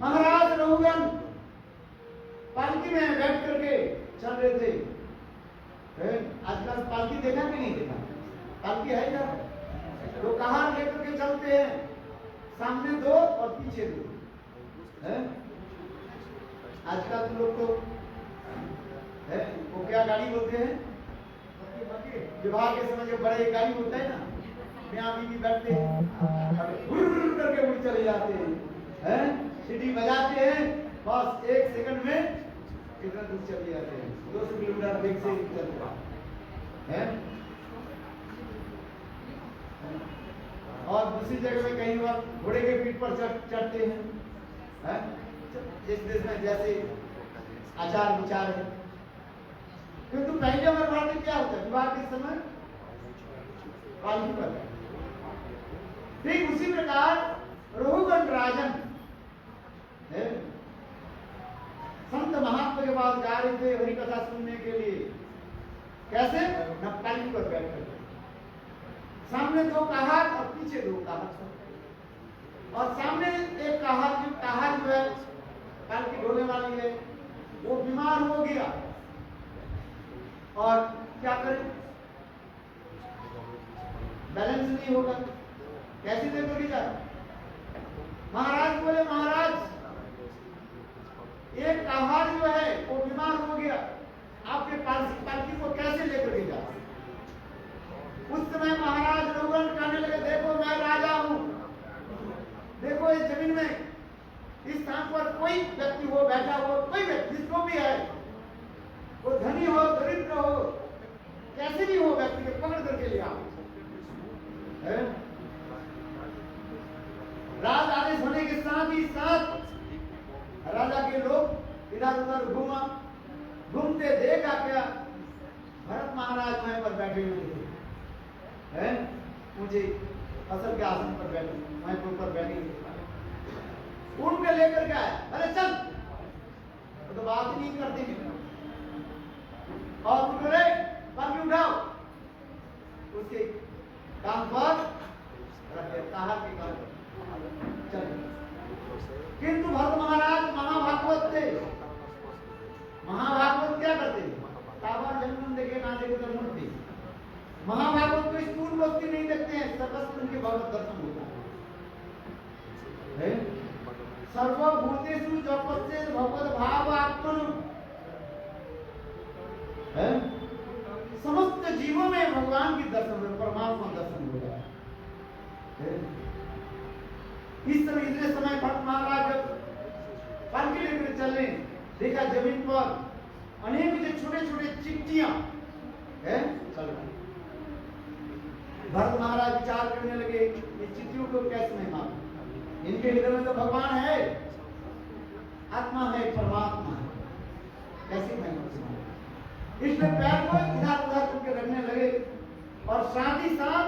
महाराज रघुगण पालकी में बैठ करके चल रहे थे। आजकल पालकी देखा कि नहीं देखा? पालकी है क्या? तो कहां लेकर के चलते हैं, सामने दो और पीछे दो। आजकल तो लोग तो वो क्या गाड़ी बोलते हैं, विवाह के समय जो बड़े गाड़ी होता है ना, ब्याह बीवी बैठते हैं, करके उड़ चले जाते हैं, सीटी बजाते हैं, बस एक सेकंड में कितना दूर चले जाते हैं, 200 किलोमीटर वेग से चलते हैं। और दूसरी जगह में कई बार घोड़े के पीठ पर चढ़ते हैं। इस देश में जैसे आचार विचार है, किंतु पहले हमारे भारत में क्या होता है, विवाह के समय पालकी पर। ठीक उसी प्रकार रघुगण राजन संत महात्मा के पास जा रहे थे हरि कथा सुनने के लिए। कैसे? न पालकी पर बैठ कर, सामने दो कहार और पीछे दो कहार, और सामने एक कहार जो है पालकी ढोने वाली है, वो बीमार हो गया और क्या करे, बैलेंस नहीं होगा, कैसे देखोगे जा? महाराज बोले, महाराज एक कहार जो है वो बीमार हो गया, आपके पालकी को कैसे लेकर के जा? उस समय महाराज रघुगण कहने लगे, देखो मैं राजा हूं, देखो इस जमीन में इस स्थान पर कोई व्यक्ति हो, बैठा हो, कोई व्यक्ति जिसको भी है, वो धनी हो दरिद्र हो, कैसे भी हो, व्यक्ति को पकड़ करके ले आओ। राज आदेश होने के साथ ही साथ राजा के लोग इधर उधर घूमते देखा क्या भरत महाराज वहां पर बैठे हुए थे, मुझे फसल के आसन पर बैठे, वहां पर ऊपर बैठे हुए, उनके लेकर के आया, अरे चल, तो बात नहीं करते और उनको रे पालकी उठाओ, उसके काम पर रखे, कहा के काम चल। किंतु भरत महाराज महाभागवत थे, महाभागवत को स्थूल वस्तु नहीं देखते हैं, सर्वस्व उनके भगवत दर्शन होता है। सर्वभूतेषु जपस्येत् भगवद भाव आत्मनु, है समस्त जीवों में भगवान की दर्शन, परमात्मा दर्शन हो रहा है। इस समय इतने समय भट्ट महाराज जब पालकी लेकर चलने, देखा जमीन पर अनेक जो छोटे छोटे चिट्ठियां है चल रही। भरत महाराज विचार करने लगे, ये चिट्ठियों को कैसे नहीं मालूम, इनके हृदय में तो भगवान है, आत्मा है, परमात्मा है, कैसे मैं इसमें पैर को इधर उधर करके रखने लगे और साथ ही साथ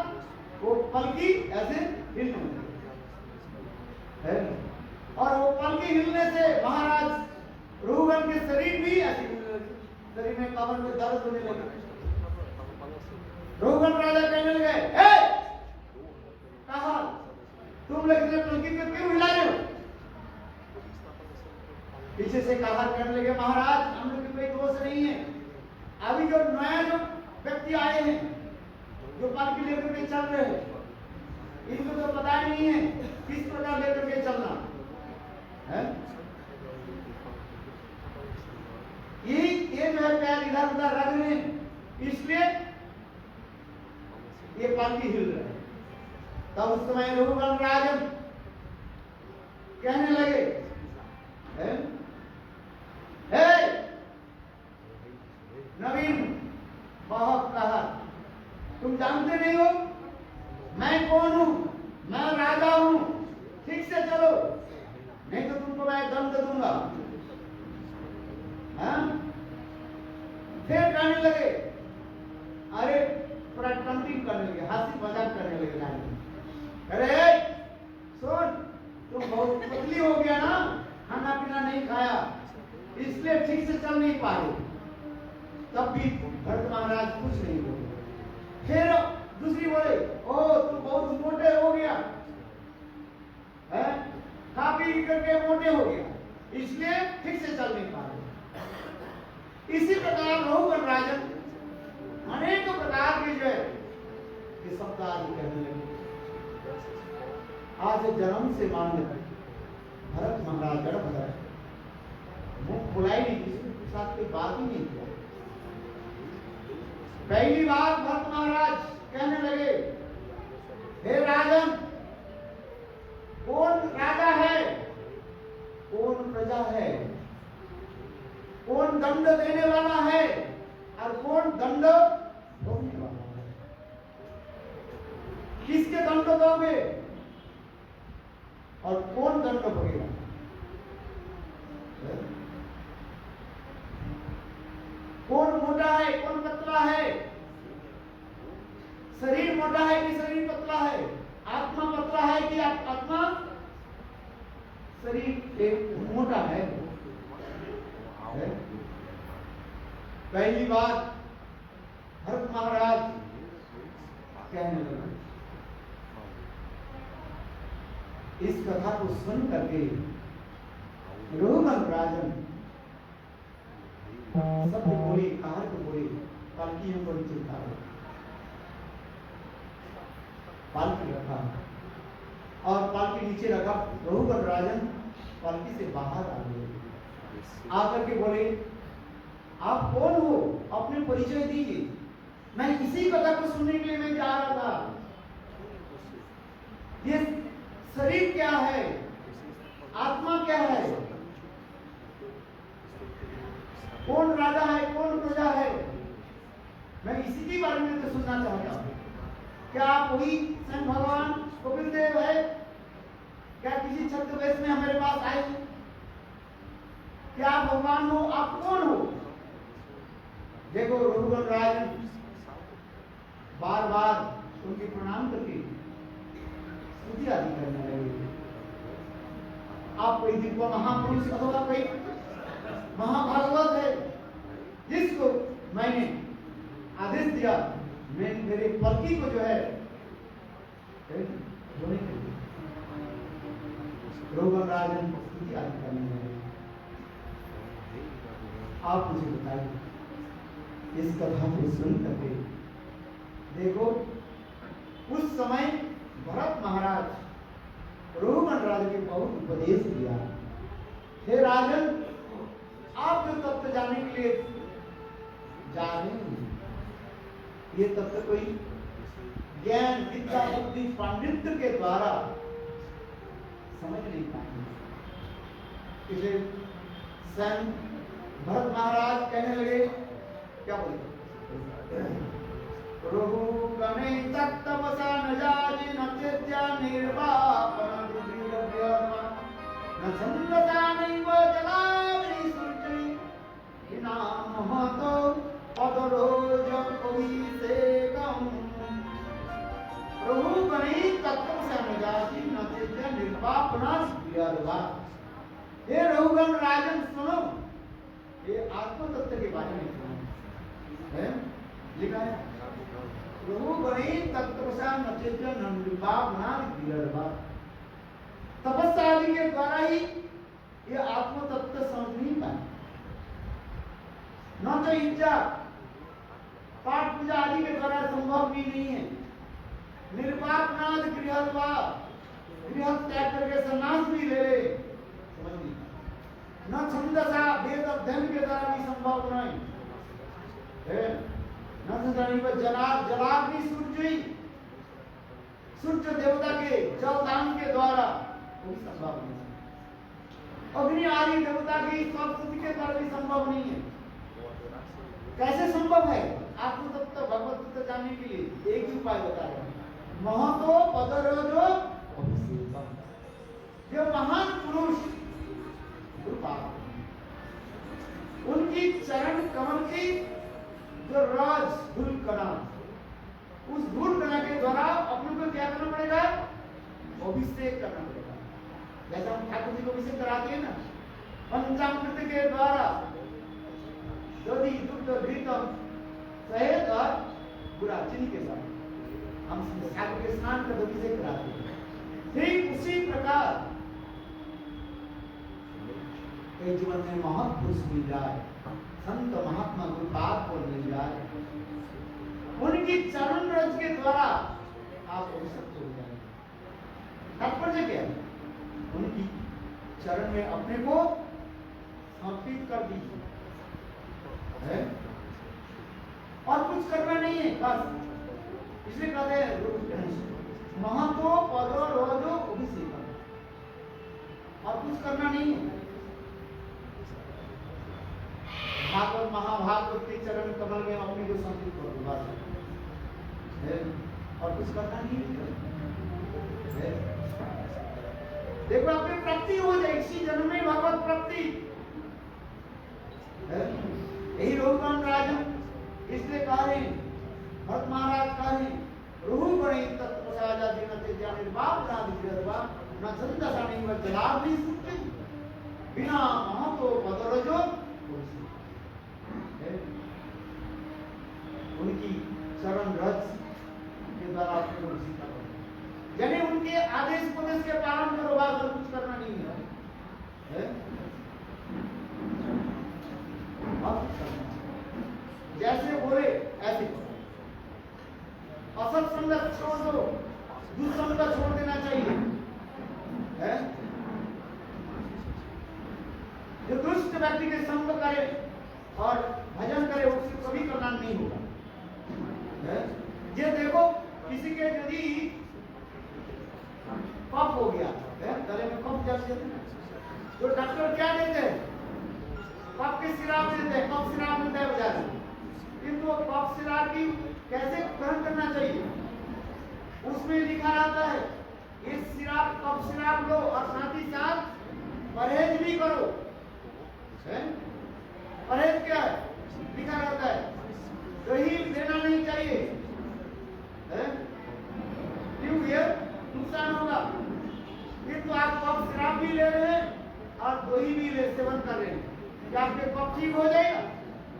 वो पलकी ऐसे हिलने लगे, और वो पलकी हिलने से महाराज रघुगण के शरीर भी ऐसे हिलने लगे, शरीर में कमर में दर्द होने लगे। रघुगण राजा कहने लगे, कहा तुम लोग इतने पलकी को क्यों हिला रहे हो? पीछे से कहा करने लगे, महाराज हम लोग की कोई दोष नहीं है, अभी जो नया जो व्यक्ति आए हैं जो पालकी लेकर के चल रहे हैं, इनको तो पता नहीं है किस प्रकार लेकर के चलना है। ये जो है पैर इधर उधर रख रहे हैं, इसलिए ये पालकी हिल रहा है। तब उस समय रघुगण राजन कहने लगे, नवीन बहुत कहा, तुम जानते नहीं हो मैं कौन हूं, मैं राजा हूं, ठीक से चलो नहीं तो तुमको मैं दंड दूंगा। फिर कहने लगे, अरे पूरा ट्रम्पिंग करने लगे, हंसी मजाक करने लगे रानी, अरे सुन तुम बहुत पतली हो गया ना, खाना पीना नहीं खाया इसलिए ठीक से चल नहीं पाए। तब भी भरत महाराज कुछ नहीं बोले। फिर दूसरी बोले, ओ तुम बहुत मोटे हो गया है, खा पी करके मोटे हो गया इसलिए ठीक से चल नहीं पाए। इसी प्रकार रघुगण राजन अनेक प्रकार के जो है ये शब्द आदि कहने लगे। आज जन्म से मान भरत महाराज जड़ भर मुख खुलाई नहीं, किसी के साथ कोई बात ही नहीं किया। पहली बार भरत महाराज कहने लगे, हे राजन कौन राजा है, कौन प्रजा है, कौन दंड देने वाला है और कौन दंड भोगने वाला है, किसके दंड दोगे और कौन दंड भोगेगा? कौन मोटा है कौन पतला है, शरीर मोटा है कि शरीर पतला है, आत्मा पतला है कि आत्मा शरीर एक मोटा है। पहली बार भरत महाराज कहने लगे। इस कथा को सुन करके रघुगण राजन सबको बोली, कहा को बोली, पालकियों को चिंता हो, पालकी रखा और पालकी नीचे रखा। रघुगण राजन पालकी से बाहर आ गए, आकर के बोले, आप कौन हो, अपने परिचय दीजिए, मैं इसी कथा को सुनने के लिए मैं जा रहा था। ये शरीर क्या है, आत्मा क्या है, कौन राजा है कौन प्रजा है, मैं इसी के बारे में तो सुनना चाहता हूं। क्या आप वही स्वयं भगवान गोविंद देव है, क्या किसी छद्मवेश में हमारे पास आए, क्या आप भगवान हो, आप कौन हो? देखो रघुगण राजन बार बार उनके प्रणाम करके स्तुति आदि करने लगे। आप कोई दिव्य महापुरुष अथवा कोई महाभागवत है जिसको मैंने आदेश दिया, मैं मेरे पति को जो है रघुगण राजन स्तुति आदि करने लगे। आप मुझे बताइए, इस कथा को सुन करके देखो उस समय भरत महाराज रोहन राज के बहुत उपदेश दिया, हे राजन आप जो तत्व जानने के लिए जा रहे हैं, ये तत्व कोई ज्ञान विद्या बुद्धि पांडित्य के द्वारा समझ नहीं पाएंगे। इसे स्वयं भरत महाराज कहने लगे, क्या बोले, रघुगणे तप्तपसा न जाति न चेत्या निर्वापन न छन्दसा नैव जलावनि सूर्यै विना महतो पदरोज कविसेकम्। रघुगणे तप्तपसा न जाति न चेत्या निर्वापन सूर्यै। हे रघुगण राजन सुनो, ये आत्म तत्व के बारे में सुनो है, लिखा है रघुगणे तत्वसा नचेत्य निर्वापना। तपस्या आदि के द्वारा ही ये आत्म तत्व समझ नहीं पाए, न तो इच्छा पाठ पूजा आदि के द्वारा संभव भी नहीं है। निर्वापनाद गृहत्वा, गृह त्याग करके संन्यास भी ले ले, न छंदसा वेद अध्ययन के द्वारा भी संभव नहीं है। न जलाग्नि सूर्य, सूर्य देवता के जलदान के द्वारा वो भी संभव नहीं है। अग्नि आदि देवता की स्वस्तुति के द्वारा भी संभव नहीं है। कैसे संभव है? आत्म तत्व भगवत तत्व जानने के लिए एक ही उपाय बता रहे हैं, महतो पदरोजो अभिषेकम। जो महान पुरुष उनकी चरण कमल की जो राज धूल कणा, उस धूल कणा के द्वारा अपने को क्या करना पड़ेगा? अभिषेक करना पड़ेगा। जैसे हम ठाकुर जी को अभिषेक कराते हैं ना, पंचामृत के द्वारा दधि दुग्ध घृतम शहद और गुड़ा चीनी के साथ हम ठाकुर के स्नान का अभिषेक कराते हैं। ठीक उसी प्रकार जीवन में महापुरुष मिल जाए, संत महात्मा गुरुपाद को मिल जाए, उनकी चरण रज के द्वारा आप अभिषिक्त हो जाए। तात्पर्य क्या है? उनकी चरण में अपने को समर्पित कर दीजिए है, और कुछ करना नहीं है बस। इसलिए कहते हैं महतो पदो रोजो अभिषेक, और कुछ करना नहीं है। भागवत महाभागवत के चरण कमल में अपने को समर्पित कर दूंगा और कुछ करना नहीं है। देखो अपनी प्राप्ति हो जाए, इसी जन्म में भगवत प्राप्ति। यही रोहन राजन इसलिए कह रहे हैं, भरत महाराज कह रहे हैं, रघुगणे तत्वसाजा जीनते ज्ञान निर्वाप राधिवा न छंदसा नहीं व जलाग्नि सूर्य बिना महतो पदरजो। उनकी चरण रज के द्वारा आपको सीखा, यानी उनके आदेश उपदेश के पालन करो, बाद में कुछ करना नहीं है। जैसे बोले ऐसे करो, असत संगत छोड़ दो, दुसंगत छोड़ देना चाहिए है। जो दुष्ट व्यक्ति के संग करे और भजन करे, उससे कभी कल्याण नहीं होगा। ये देखो किसी के यदि कफ हो गया है, गले में कफ जैसे तो डॉक्टर क्या देते हैं? कफ के सिराप देते हैं, कफ सिराप देते हैं बाजार में। किंतु कफ सिराप की कैसे ग्रहण करना चाहिए, उसमें लिखा रहता है ये सिराप कफ सिराप लो और साथ ही साथ परहेज भी करो है। परहेज क्या है? लिखा रहता है दही देना नहीं चाहिए है, क्यों? ये नुकसान होगा। किंतु आप कफ शराब भी ले रहे हैं और दही भी सेवन कर रहे हैं, क्या आपके कफ ठीक हो जाएगा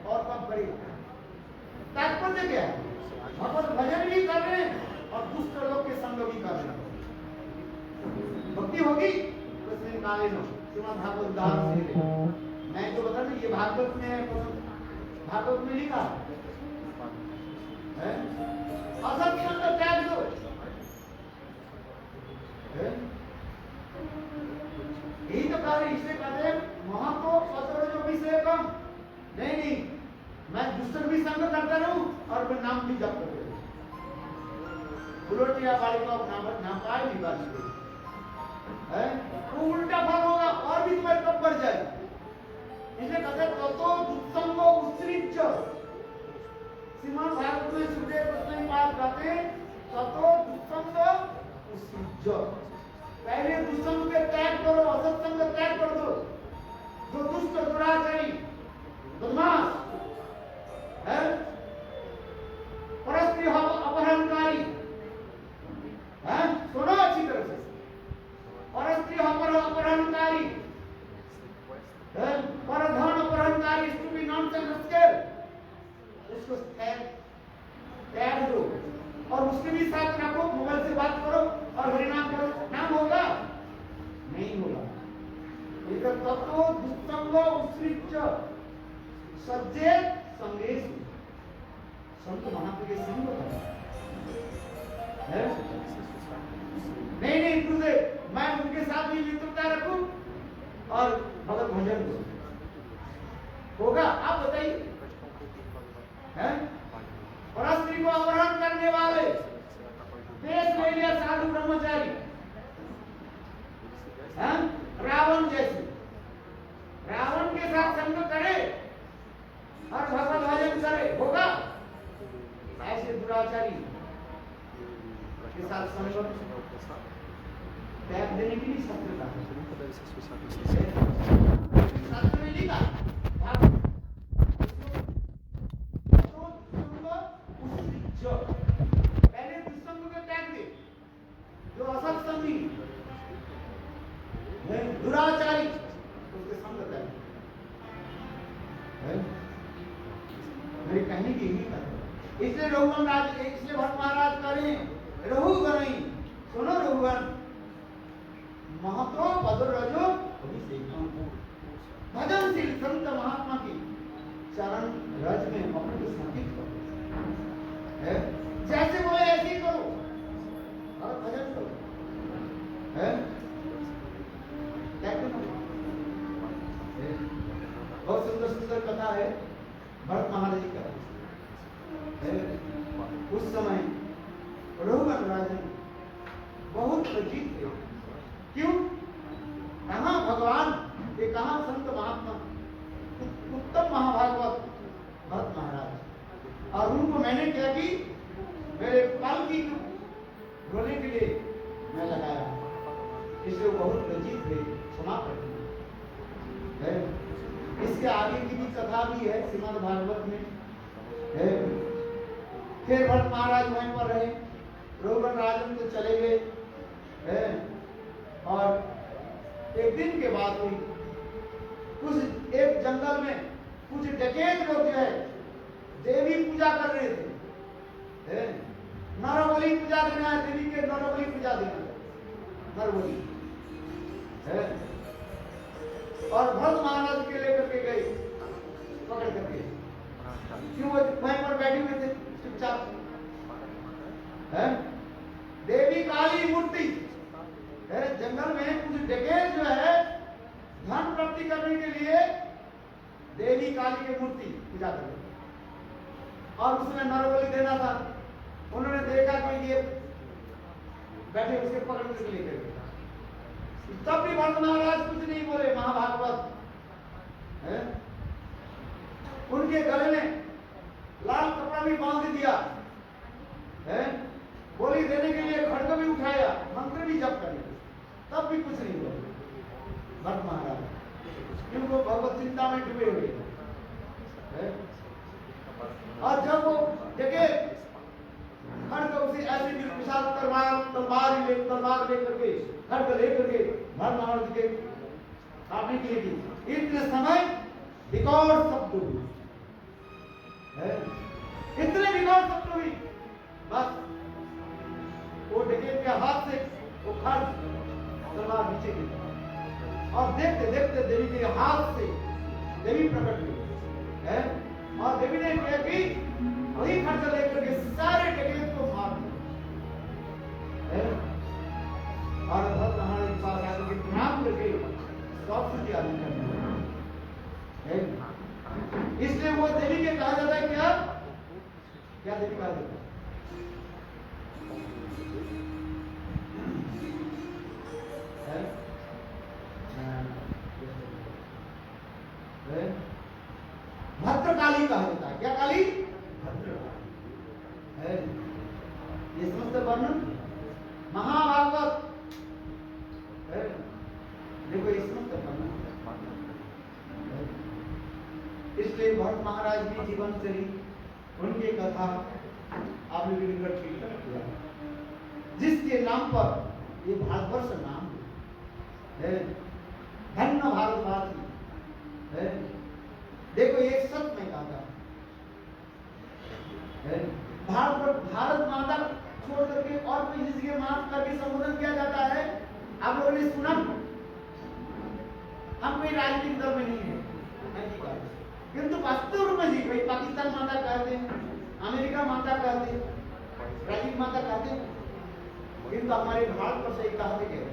और कफ बढ़ेगा। तात्पर्य क्या है? भगवत भजन भी कर रहे हैं और दुष्ट लोग के संग भी कर रहे हैं। भक्ति होगी तो इसमें निकाले लो श्रीमद् भागवत उदाहरण से। मैं तो बता दूं, ये भागवत में लिखा है। असत संग त्याग दो। यही तो कार्य, इसलिए कहते हैं महतो पत्र जो भी से कम नहीं, मैं दूसरे भी संग करता रहूं और मैं नाम भी जप करता रहूं। बुलोटिया वाले को नाम पाए नहीं बात है, वो उल्टा फल होगा और भी तुम्हारे कब बढ़ जाए। इसलिए कहते हैं तो दुस्संगो उत्सृज्य, श्रीमद् भागवत में सुखदेव गोस्वामी पाद कहते हैं ततो दुस्संगो उत्सृज्य, पहले दुस्संग के त्याग करो, असत्संग त्याग कर दो। जो दुष्ट दुराचारी बदमाश है, परस्त्री अपहरणकारी है, सुनो अच्छी तरह से, परस्त्री अपहरणकारी है, परधन अपहरणकारी, स्टूपिड नॉनसेंस रस्केल, उसको त्याग दो और उसके भी साथ रखो, मोबाइल से बात करो और हरिनाम करो, नाम होगा नहीं होगा। एक तत्व दुस्संगो उत्सृज्य सज्जे संगेश, संत महात्मा के संग है। नहीं गुरुदेव, मैं उनके साथ भी मित्रता रखूं और भगवत भजन करूं, होगा? आप बताइए। है परस्त्री को अपहरण करने वाले, देश ले लिया साधु ब्रह्मचारी, रावण जैसे, रावण के साथ संग करे और भगवत भजन करे, होगा? ऐसे दुराचारी के साथ संग त्याग देने की भी शत्रुता है। शास्त्र में लिखा पहले दुष्संग को त्याग दे, जो असत्संगी दुराचारी उसके संग त्याग। मेरी कहने की यही बात, इसलिए रघुवन राज, इसलिए भट्ट महाराज करें रघुगण, सुनो रघुगण, महतो पद रजो भजनशील संत महात्मा की चरण रज में अपने को समर्पित करो, जैसे बोले ऐसे ही करो और भजन करो, है बहुत सुंदर सुंदर कथा है भरत महाराज जी का। उस समय रघुवन राजन बहुत लज्जित थे, क्यों? कहाँ भगवान, ये कहाँ संत महात्मा, उत्तम महाभागवत भरत महाराज, और उनको मैंने क्या की, मेरे पल की रोने के लिए मैं लगाया, इसलिए वो बहुत लज्जित थे, क्षमा करते हैं। इसके आगे की भी कथा भी है श्रीमद् भागवत में है। फिर भट्ट महाराज वहीं पर रहे, रघुवन राजन तो चले गए है, और एक दिन के बाद हुई, कुछ एक जंगल में कुछ डकैत लोग जो है देवी पूजा कर रहे थे, नरबलि पूजा देना है, देवी के नरबलि पूजा देना, नरबलि है, और भरत महाराज के लेकर के गए पकड़ करके, क्यों? वो वहीं पर बैठे हुए थे चुपचाप, है देवी काली मूर्ति है, जंगल में कुछ डकैत जो है धन प्राप्ति करने के लिए देवी काली की मूर्ति पूजा कर, और उसमें नरबलि देना था। उन्होंने देखा कि ये बैठे, उसके पकड़ के लेकर गए, तब भी भरत महाराज कुछ नहीं बोले। महाभागवत है, उनके गले में लाल कपड़ा भी बांध दिया है, बोली देने के लिए खड़ग भी उठाया, मंत्र भी जप कर लिया, तब भी कुछ नहीं हुआ भरत महाराज, क्योंकि भगवत चिंता में डूबे हुए है। और जब वो जगह खड़ग उसे ऐसे विशाल तलवार लेकर के खड़ग लेकर के भरत महाराज के काटने के लिए, इतने समय रिकॉर्ड शब्द हुई है, इतने रिकॉर्ड शब्द हुई, बस वो डकैत के हाथ से वो खड़ग तलवार नीचे गिरा, और देखते देखते देवी के हाथ से देवी प्रकट हुई है, और देवी ने क्या की, वही खड़ग लेकर के सारे डकैत को मार कार्य करना है। इसलिए वो देवी के कहा जाता है क्या क्या देवी कहा जाता है? भद्रकाली कहा जाता है। क्या काली? भद्रकाली है। ये समझते वर्णन महाभागवत है। देखो ये समझते वर्णन। इसलिए भरत महाराज की जीवन चरित्र उनकी कथा आपने भी निकट किया, जिसके नाम पर ये भारतवर्ष नाम है। धन्य भारतवासी है। देखो ये सत्य में कहा है। भारत माता छोड़ करके और कोई जिसके माफ करके संबोधन किया जाता है। आप लोगों ने सुना? हम कोई राजनीतिक दल में नहीं है, किंतु वास्तव रूप में जी भाई पाकिस्तान माता कहते हैं, अमेरिका माता कहते हैं, ब्राजील माता कहते हैं, किंतु हमारे भारत पर से कहते हैं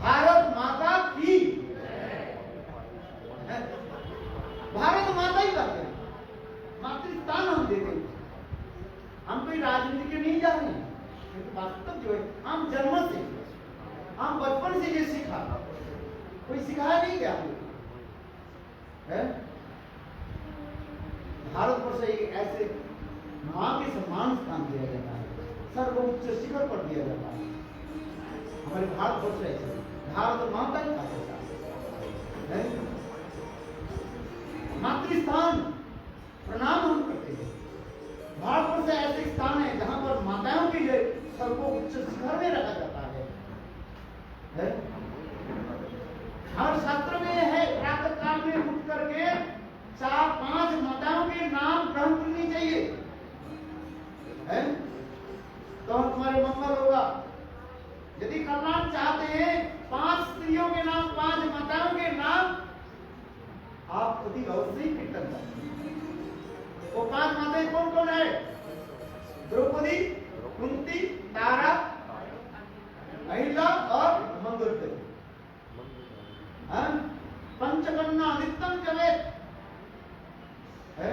भारत माता की, भारत माता ही कहते हैं, मातृस्थान हम देते हैं। हम कोई राजनीति के नहीं जा रहे हैं, किंतु वास्तव जो है हम जन्म से, हम बचपन से ये सीखा, कोई सिखाया नहीं गया है। भारत पर से ऐसे मां के सम्मान स्थान दिया जाता है, सर्वोच्च शिखर पर दिया जाता है। हमारे भारत वर्ष ऐसे भारत माता ही कहा जाता है। मातृस्थान प्रणाम हम करते हैं। भारत वर्ष ऐसे स्थान है जहां पर माताओं के लिए सर्वोच्च शिखर में रखा जाता है। हर शास्त्र में है प्रातः काल में उठ करके 4-5 माताओं के नाम ग्रहण करनी चाहिए है? तो तुम्हारे मंगल होगा। यदि कल्याण चाहते हैं 5 स्त्रियों के नाम, 5 माताओं के नाम आप अति अवश्य ही कीर्तन करें। वो 5 माताएं कौन कौन है? द्रौपदी, कुंती, तारा, अहिल्या और मंगोदरी। पंचकन्या नित्यम चले है।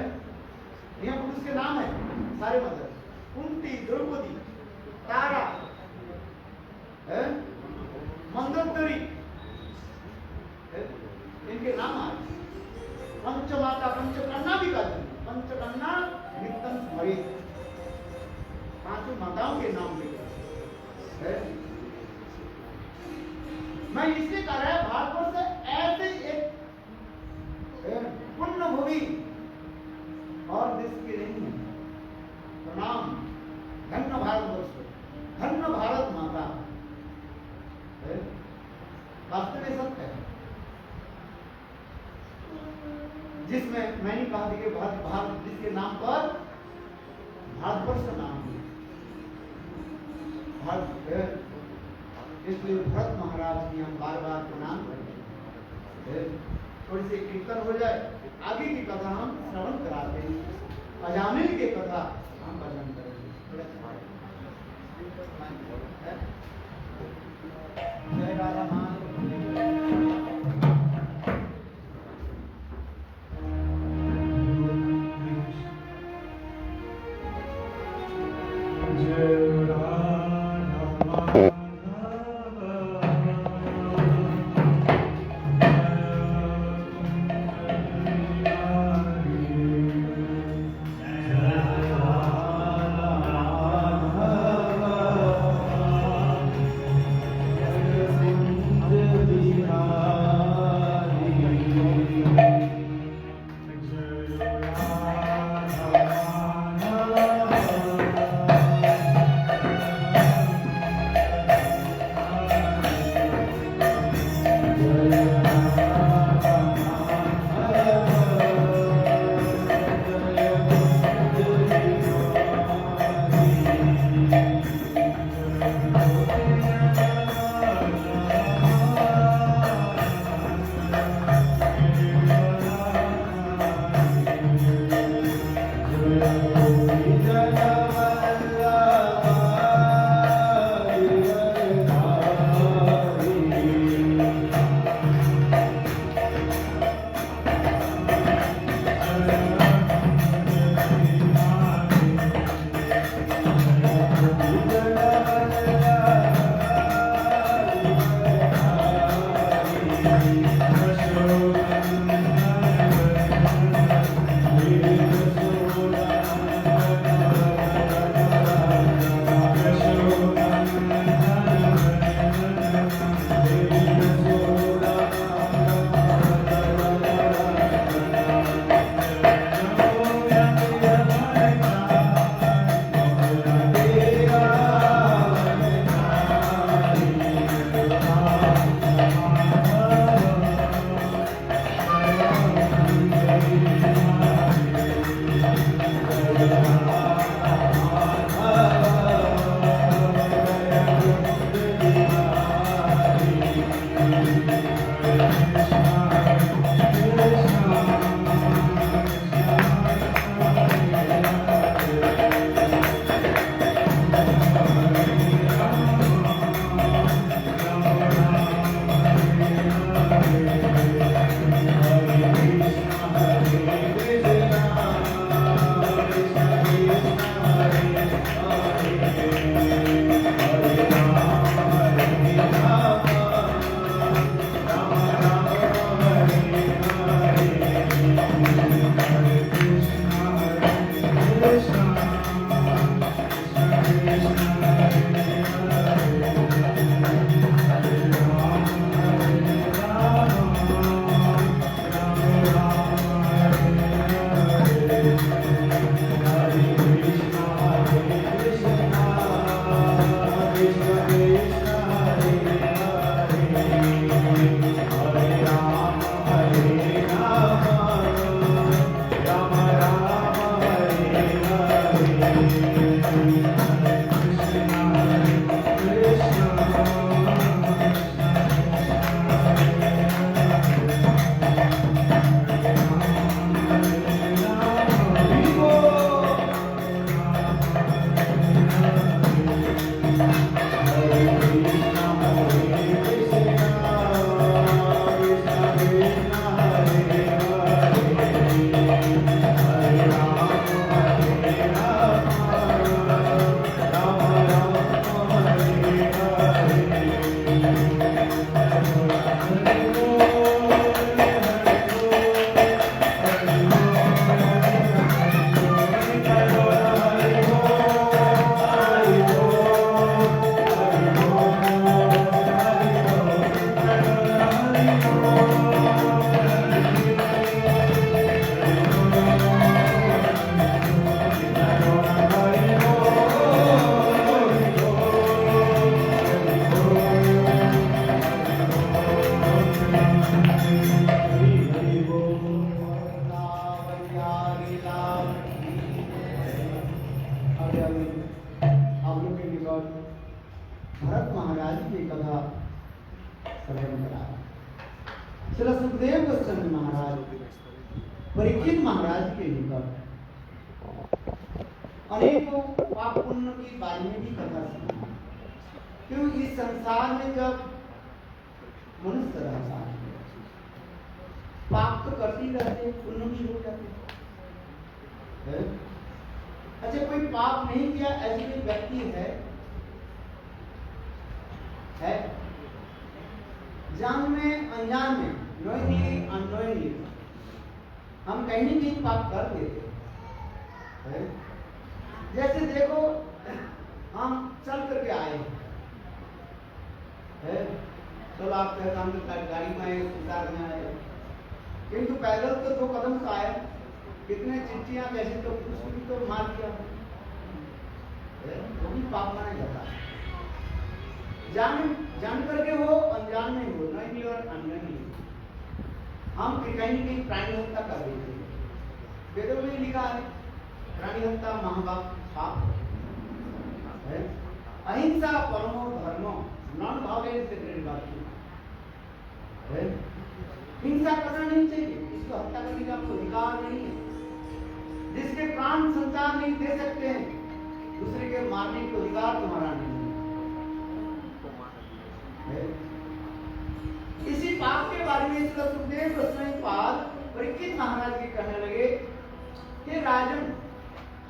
यह पुरुष के नाम है सारे मतलब कुंती, द्रौपदी, तारा है, मंगोदरी, इनके नाम आए। पंचमाता, पंचकन्या भी कहते हैं, पंचकन्या नित्यम स्मरित, 5 माताओं के नाम लेकर है। मैं इसलिए कह रहा है भारतवर्ष से ऐसे एक पुण्य भूमि और देश के नहीं है। प्रणाम, धन्य भारतवर्ष, धन्य भारत माता है। वास्तव में सत्य है, जिसमें मैंने कहा कि भारत जिसके नाम पर भारतवर्ष का नाम है भारत है। इसलिए भरत महाराज की हम बार बार प्रणाम करते हैं। थोड़ी सी कीर्तन हो जाए, आगे की कथा हम श्रवण कराते हैं। अजामिल की कथा हम भजन करेंगे। जय राधा मान Jai की लाल आगे आप लोग के निकट भरत महाराज की कथा श्रवण करा। श्री सुखदेव गोस्वामी महाराज परीक्षित महाराज के निकट अनेकों पाप पुण्य की बारे में भी कथा सुना। क्यों इस संसार में जब मनुष्य रहता है पाप तो करते ही रहते, पुण्य भी हो जाते हैं। अच्छा, कोई पाप नहीं किया ऐसे कोई व्यक्ति है जान में अनजान में, knowingly unknowingly हम कहीं न कहीं पाप कर देते हैं। जैसे देखो हम चल करके आए हैं, चलो आप कहते हम गाड़ी में आए, कार में आए, किंतु पैदल तो 2 कदम का आए, कितने चिट्ठियां कैसे तो कुछ भी तो मार दिया, वो भी पाप माना जाता है। जान करके हो, अनजान नहीं हो, नहीं और अनजान हम कहीं न कहीं प्राणी हत्या कर देते हैं। वेदों में लिखा है प्राणी हत्या महापाप पाप है। अहिंसा परमो धर्मो नॉन वायलेंस है। हिंसा करना नहीं चाहिए, इसको हत्या करने का आपको अधिकार नहीं है। जिसके प्राण संचार नहीं दे सकते हैं, दूसरे के मारने का अधिकार तुम्हारा नहीं है। इसी पाप के बारे में सुखदेव गोस्वामी पाद परीक्षित महाराज के कहने लगे कि राजन,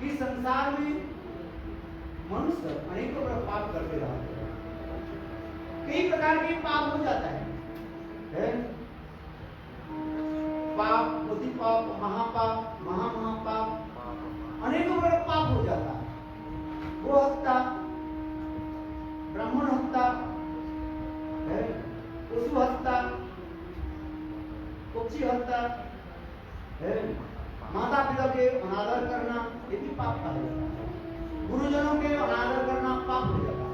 इस संसार में मनुष्य अनेकों प्रकार पाप करते रहते हैं। कई प्रकार के पाप हो जाता है? पाप, बुद्धि पाप, महापाप, महापाप, अनेकों प्रकार पाप हो जाता है। गो हत्या, ब्राह्मण हत्या, पशु हत्या, पक्षी हत्या, माता पिता के अनादर करना, ये भी पाप का है। गुरुजनों के अनादर करना पाप हो जाता है।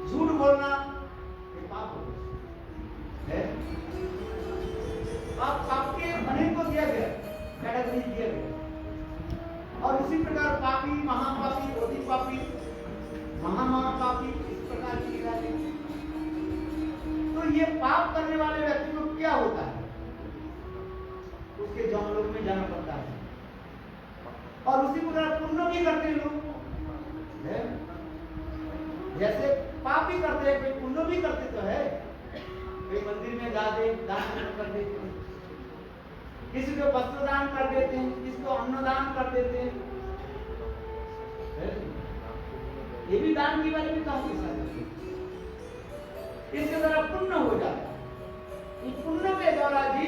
झूठ बोलना ये पाप हो है। पाप के अनेक को दिया गया, कैटेगरी दिया गया। और उसी प्रकार पापी, महापापी, अति पापी, महापापी, इस प्रकार की जाती है। तो ये पाप करने वाले व्यक्ति को क्या होता है? उसके जन्मलोक में जाना पड़ता है। और उसी प्रकार पुण्य भी करते हैं लोग, जैसे पाप भी करते हैं, कोई पुण्य भी करते तो है। कोई मंदिर में जा दे, दान कर देते हैं, किसी को वस्त्र दान कर देते हैं, किसी को अन्नदान कर देते हैं। ये भी दान की वाली भी काफी सारी, इसके द्वारा पुण्य हो जाता है। इस पुण्य के द्वारा जी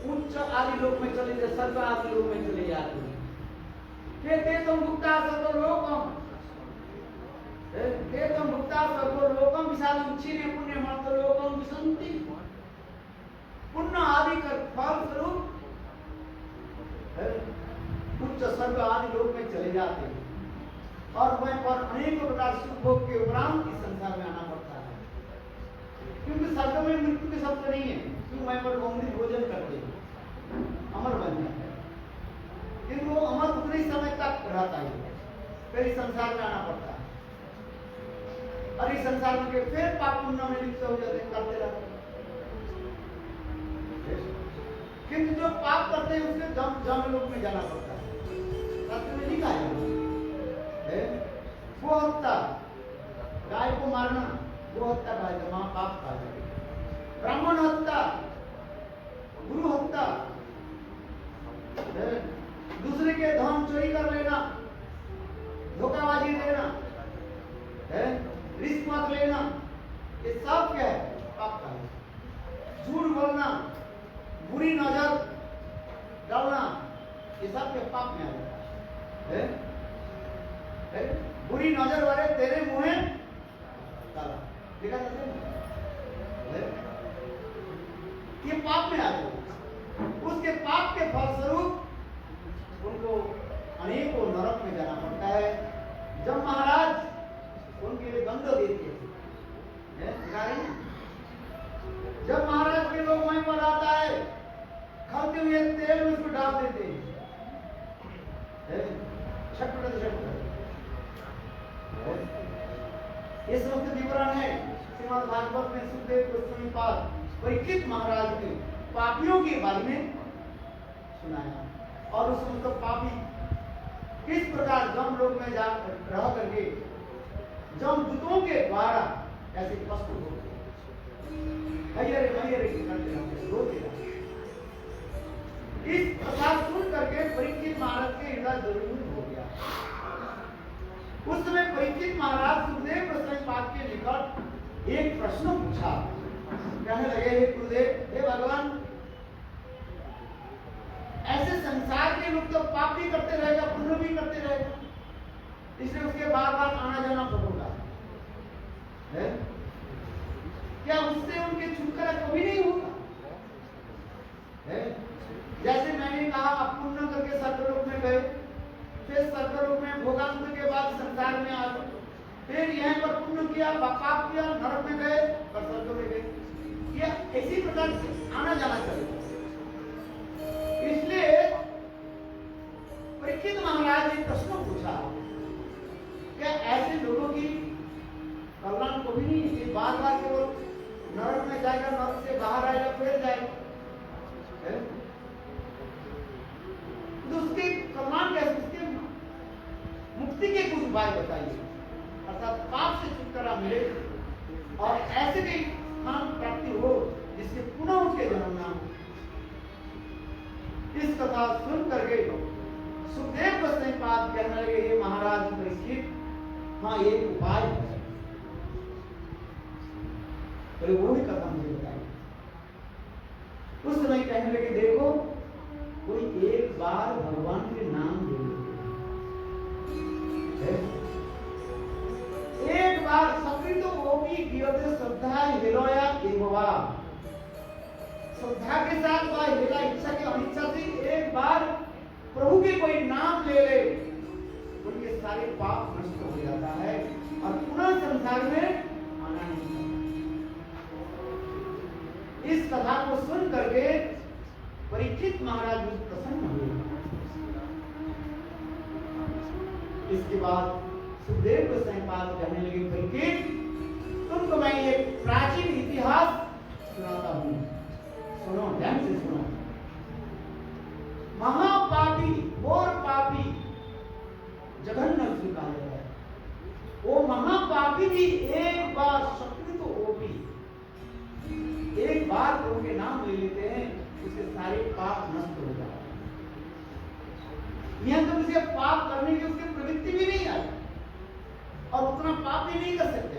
उच्च आदि लोक में चले जाते, सर्व आदि लोक में चले जाते हैं। तुम भुक्ता सर्व लोकम, तुम भुक्ता सर्व लोकम विशालम क्षीणे पुण्य मत लोकम विसंति। पुण्य आदि का फल स्वरूप उच्च सर्व आदि लोक में चले जाते हैं। और वहीं पर अनेकों प्रकार सुख भोग के उपरांत इस संसार में आना पड़ता है, क्योंकि स्वर्ग में मृत्यु के शब्द नहीं है। क्यों वहीं पर अमृत भोजन करते हैं, अमर बन जाते हैं, किंतु वो अमर उतने ही समय तक रहता है, फिर इस संसार में आना पड़ता है। और इस संसार में फिर पाप पुण्य में लिप्त हो जाते हैं, करते रहते हैं। किंतु जो पाप करते हैं उसके जम लोक में जाना पड़ता है। शास्त्र में लिखा है वो हत्या, गाय को मारना वो हत्या कहा जाए, महापाप कहा जाए। ब्राह्मण हत्या, गुरु हत्या, दूसरे के धन चोरी कर लेना, धोखाबाजी देना, रिश्वत लेना, ये सब क्या है? पाप का है। झूठ बोलना, बुरी नजर डालना, ये सब के पाप में आ जाता है। बुरी नजर वाले तेरे मुंह डाला, देखा जाता है, ये पाप में आ जाता। उसके पाप के फलस्वरूप उनको अनेकों नरक में जाना पड़ता है। जब महाराज उनके लिए दंड देते हैं, जब महाराज के लोग वहीं पर आता है, खलते हुए तेल में उसको डाल देते छटपट छटपट। ये समस्त विवरण है श्रीमद् भागवत में सुखदेव गोस्वामी पाद परीक्षित महाराज ने पापियों के बारे में सुनाया और उस मतलब पापी किस प्रकार जम लोक में जा रह करके जमदूतों के द्वारा ऐसे कष्ट होते करते रोते रहते। इस प्रकार सुन करके परीक्षित महाराज के हृदय जरूर हो गया। उस समय परीक्षित महाराज सुखदेव गोस्वामी पाद के निकट एक प्रश्न पूछा। कहने लगे, हे गुरुदेव, हे भगवान, ऐसे संसार के लोग तो पाप भी करते रहेगा, पुण्य भी करते रहेगा, इसलिए उसके बार बार आना जाना पड़ेगा, क्या उससे उनके छुटकारा कभी नहीं होगा? जैसे मैंने कहा, आप पुण्य करके स्वर्गलोक में गए, फिर स्वर्गलोक में भोगांत के बाद संसार में आ गए, फिर यहाँ पर पुण्य किया, पाप किया, नरक में गए और स्वर्ग में गए। यह इसी प्रकार से आना जाना चाहिए। इसलिए परीक्षित महाराज ने प्रश्न पूछा, क्या ऐसे लोगों की कल्याण को भी नहीं, ये बार बार केवल नरक में जाएगा, नरक से बाहर आएगा, फिर जाएगा, तो उसके कल्याण कैसे, उसके मुक्ति के कुछ उपाय बताइए, अर्थात पाप से छुटकारा मिले और ऐसे भी स्थान प्राप्ति हो जिससे पुनः उसके जन्म ना हो। इस कथा सुन करके सुखदेव गोस्वामी पाद कहने लगे, ये महाराज परीक्षित, हाँ एक उपाय है, तो वो भी कथा मुझे बताई। उस समय कहने लगे, देखो, कोई एक बार भगवान के नाम ले, एक बार सकृत ओपी गियते श्रद्धा हिलोया एववा, श्रद्धा के साथ वह हिला इच्छा की अनिच्छा से एक बार प्रभु के कोई नाम ले ले, उनके सारे पाप नष्ट हो जाता है और पुनः संसार में आना नहीं। इस कथा को सुन करके परीक्षित महाराज प्रसन्न हुए। इसके बाद सुखदेव गोस्वामी पाद कहने लगे, परीक्षित, तुमको मैं एक प्राचीन इतिहास सुनाता हूं, सुनो, ध्यान से सुनो। महापापी, घोर पापी जघन्य कहा जाता है, वो महापापी भी एक बार सकृत ओपी, एक बार प्रभु के नाम ले लेते हैं, उसके सारे पाप नष्ट हो जाते हैं। यहां तो उसे पाप करने की उसकी प्रवृत्ति भी नहीं आई और उतना पाप भी नहीं कर सकते।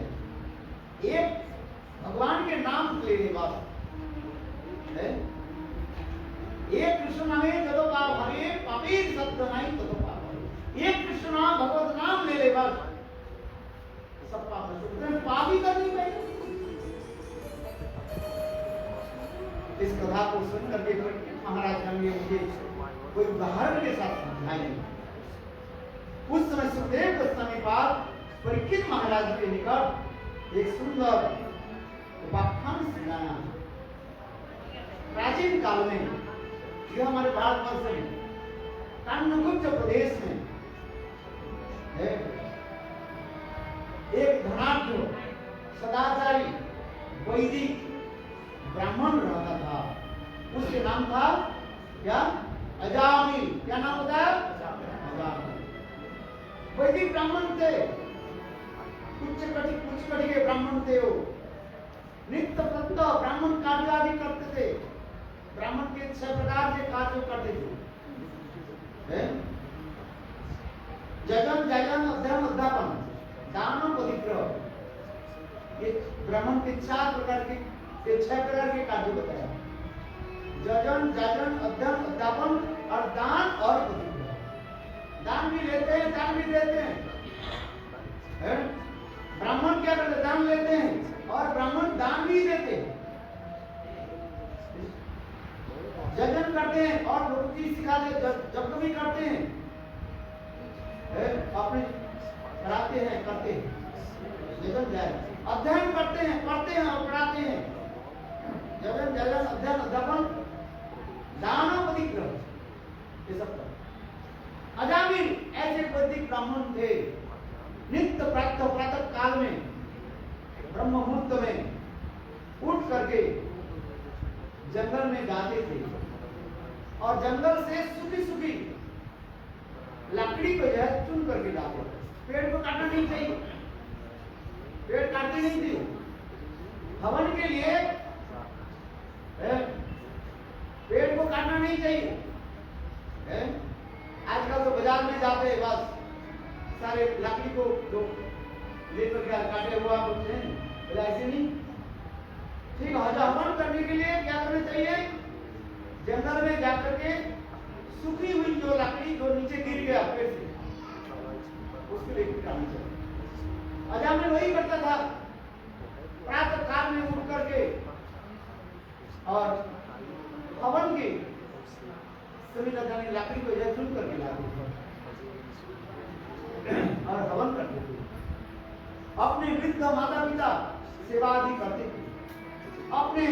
एक भगवान के नाम लेने बाद एक कृष्ण नामे जदो पाप हरे पापी शब्द नहीं तदो पाप हरे, एक कृष्ण नाम भगवत नाम ले ले बस सब पाप नष्ट, पाप ही करनी चाहिए। इस कथा को सुन करके महाराज ने मुझे कोई उदाहरण के साथ समझाई। उस समय सुखदेव गोस्वामी पाद परीक्षित महाराज के निकट एक सुंदर उपाख्यान सुनाया। प्राचीन काल में, यह हमारे भारतवर्ष में कांडकुब्ज प्रदेश में है, एक धनाढ्य सदाचारी वैदिक ब्राह्मण रहता था। उसके नाम था क्या? अजामिल। क्या नाम होता है? अजामिल। वैदिक ब्राह्मण थे, उच्च कटी के ब्राह्मण थे। वो नित्य प्रत्यह ब्राह्मण कार्य आदि करते थे। ब्राह्मण के 6 प्रकार के कार्य करते थे, जगन जगन अध्ययन अध्यापन दान पवित्र। ये ब्राह्मण के 4 प्रकार के 6 प्रकार के कार्य बताया, जजन जजन अध्ययन अध्यापन और दान और पवित्र। दान भी लेते हैं, दान भी देते हैं। ब्राह्मण क्या करते? दान लेते हैं और ब्राह्मण दान भी देते हैं। जजन करते हैं और लोगों की सिखाते, जब भी करते हैं, अपने पढ़ाते हैं, करते हैं, जजन जाए। अध्ययन करते हैं, पढ़ते हैं और पढ़ाते हैं। जजन जजन अध्ययन अध्यापन दान पवित्र, ये सब। अजामिल अजामिल ऐसे वैदिक ब्राह्मण थे, नित्य प्रातः काल में ब्रह्म मुहूर्त में उठ करके जंगल में जाते थे और जंगल से सूखी लकड़ी को जो है चुन करके लाते थे। पेड़ को काटना नहीं चाहिए, पेड़ काटते नहीं थे। हवन के लिए पेड़ को काटना नहीं चाहिए। आजकल तो बाजार में जाते हैं, बस सारे लकड़ी को लेकर के काटे हुआ बोलते हैं, ऐसे नहीं। ठीक है, हवन करने के लिए क्या करना चाहिए? जंगल में जाकर के सूखी हुई जो लकड़ी जो नीचे गिर गया पेड़ से, उसको लेकर काटना चाहिए। अजामिल वही करता था, प्रातः काल में उठ करके और हवन की सभी लकड़ी को यह चुन करके लाते थे और हवन करते थे। अपने वृद्ध माता पिता सेवा आदि करते थे, अपने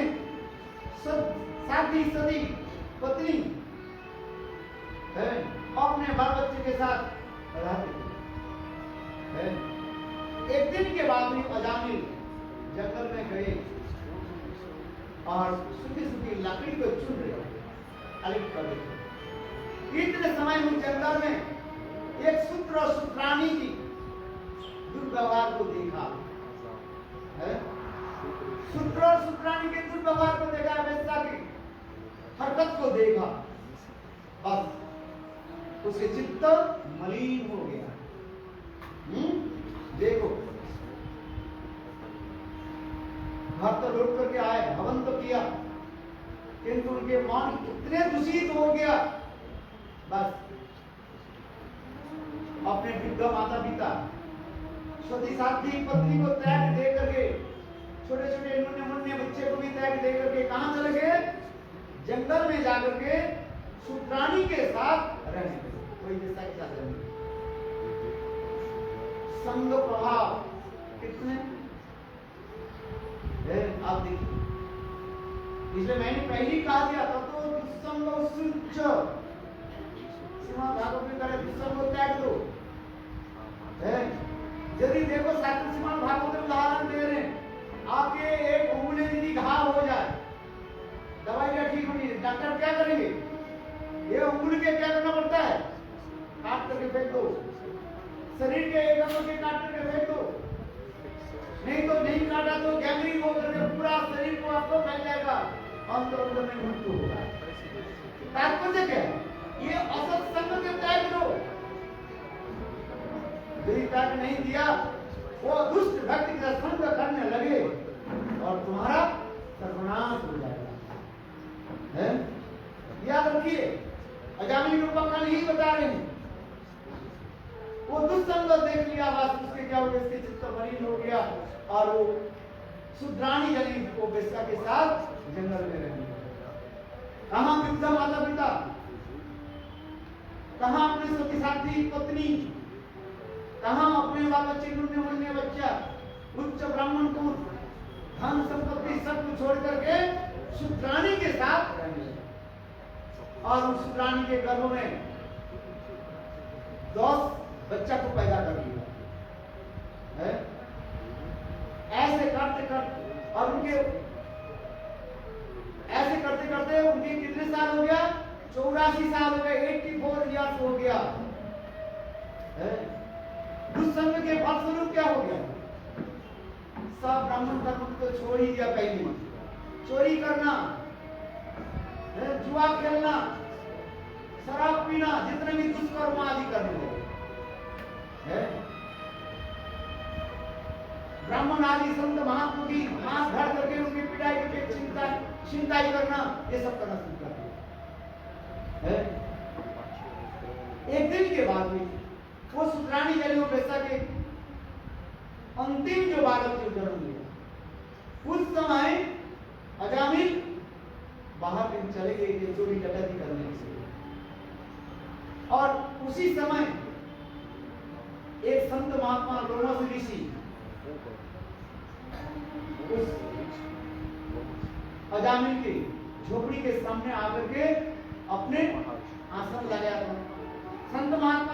साथी सदी पत्नी है अपने बाल बच्चे के साथ रहते थे। एक दिन के बाद में अजामिल जंगल में गए और सूखी लकड़ी को चुन रहे अलग कर रहे। इतने समय में जंगल में एक सूत्र और सूत्रानी की दुर्व्यवहार को देखा है। सूत्र और सूत्रानी के दुर्व्यवहार को देखा, वेश्या की हरकत को देखा, बस उसके चित्त मलिन हो गया। देखो, घर तो लौट करके आए, हवन तो किया, किंतु उनके मन इतने दूषित हो गया, बस अपने वृद्ध माता पिता सती साथी पत्नी को त्याग दे करके, छोटे छोटे नन्हे मुन्ने बच्चे को भी त्याग दे करके कहां चले गए? जंगल में जाकर के सूत्रानी के साथ रहने लगे। कोई जैसा के साथ रहने, संग प्रभाव कितने आप देखिए। इसलिए मैंने पहले कहा दिया था, तो दुस्संग सुच भागवत में करे दुस्संग को त्याग दो। यदि देखो शास्त्र श्रीमद् भागवत में उदाहरण दे रहे हैं, आपके एक उंगली यदि घाव हो जाए, दवाइयां ठीक होनी है, डॉक्टर क्या करेंगे? ये उंगली के क्या करना पड़ता है? काट करके फेंक दो। शरीर के एक अंग के काट करके फेंक दो, नहीं तो नहीं काटा तो गैंग्रीन हो करके पूरा शरीर को आपको फैल जाएगा, अंतर में मृत्यु होगा। तात्पर्य क्या है? ये असत्संग के त्याग दो। यदि त्याग नहीं दिया, वो दुष्ट व्यक्ति का संग करने लगे और तुम्हारा सर्वनाश हो जाएगा। याद रखिए, अजामिल रूपक नहीं बता रहे हैं। वो दुस्संग देख लिया, बस उसके क्या हो गया? इसके चित्त मलिन हो गया और वो शुद्राणी जनी वो वेश्या के साथ जंगल में रहने लगा। कहां वृद्ध माता पिता, कहां अपने सती साथी पत्नी, कहां अपने बाल बच्चे, नन्हे मुन्ने बच्चा, उच्च ब्राह्मण कुल, धन संपत्ति सब कुछ छोड़ करके शुद्राणी के साथ रहने लगा। और उस शुद्राणी के गर्भ में 10 बच्चा को पैदा कर दिया है। ऐसे करते करते और उनके ऐसे करते करते उनके कितने साल हो गया? 84 साल हो गए, 84 ईयर्स हो गया। दुष्संग के फलस्वरूप क्या हो गया? सब ब्राह्मण धर्म को छोड़ ही दिया। पहले चोरी करना, जुआ खेलना, शराब पीना, जितने भी दुष्कर्म आदि करने लगे। ब्राह्मण आदि संत महात्मा की मांस धर करके उनकी पिटाई करके चिंताई करना, ये सब करना शुरू कर दिया। एक दिन के बाद में वो शुद्राणी जनी वेश्या के अंतिम जो बालक जो जन्म लिया, उस समय अजामिल बाहर कहीं चले गए थे चोरी डकैती करने के लिए। और उसी समय एक संत महात्मा लोमस ऋषि उस अजामिल की झोपड़ी के सामने आकर के अपने आसन लगाया था। संत महात्मा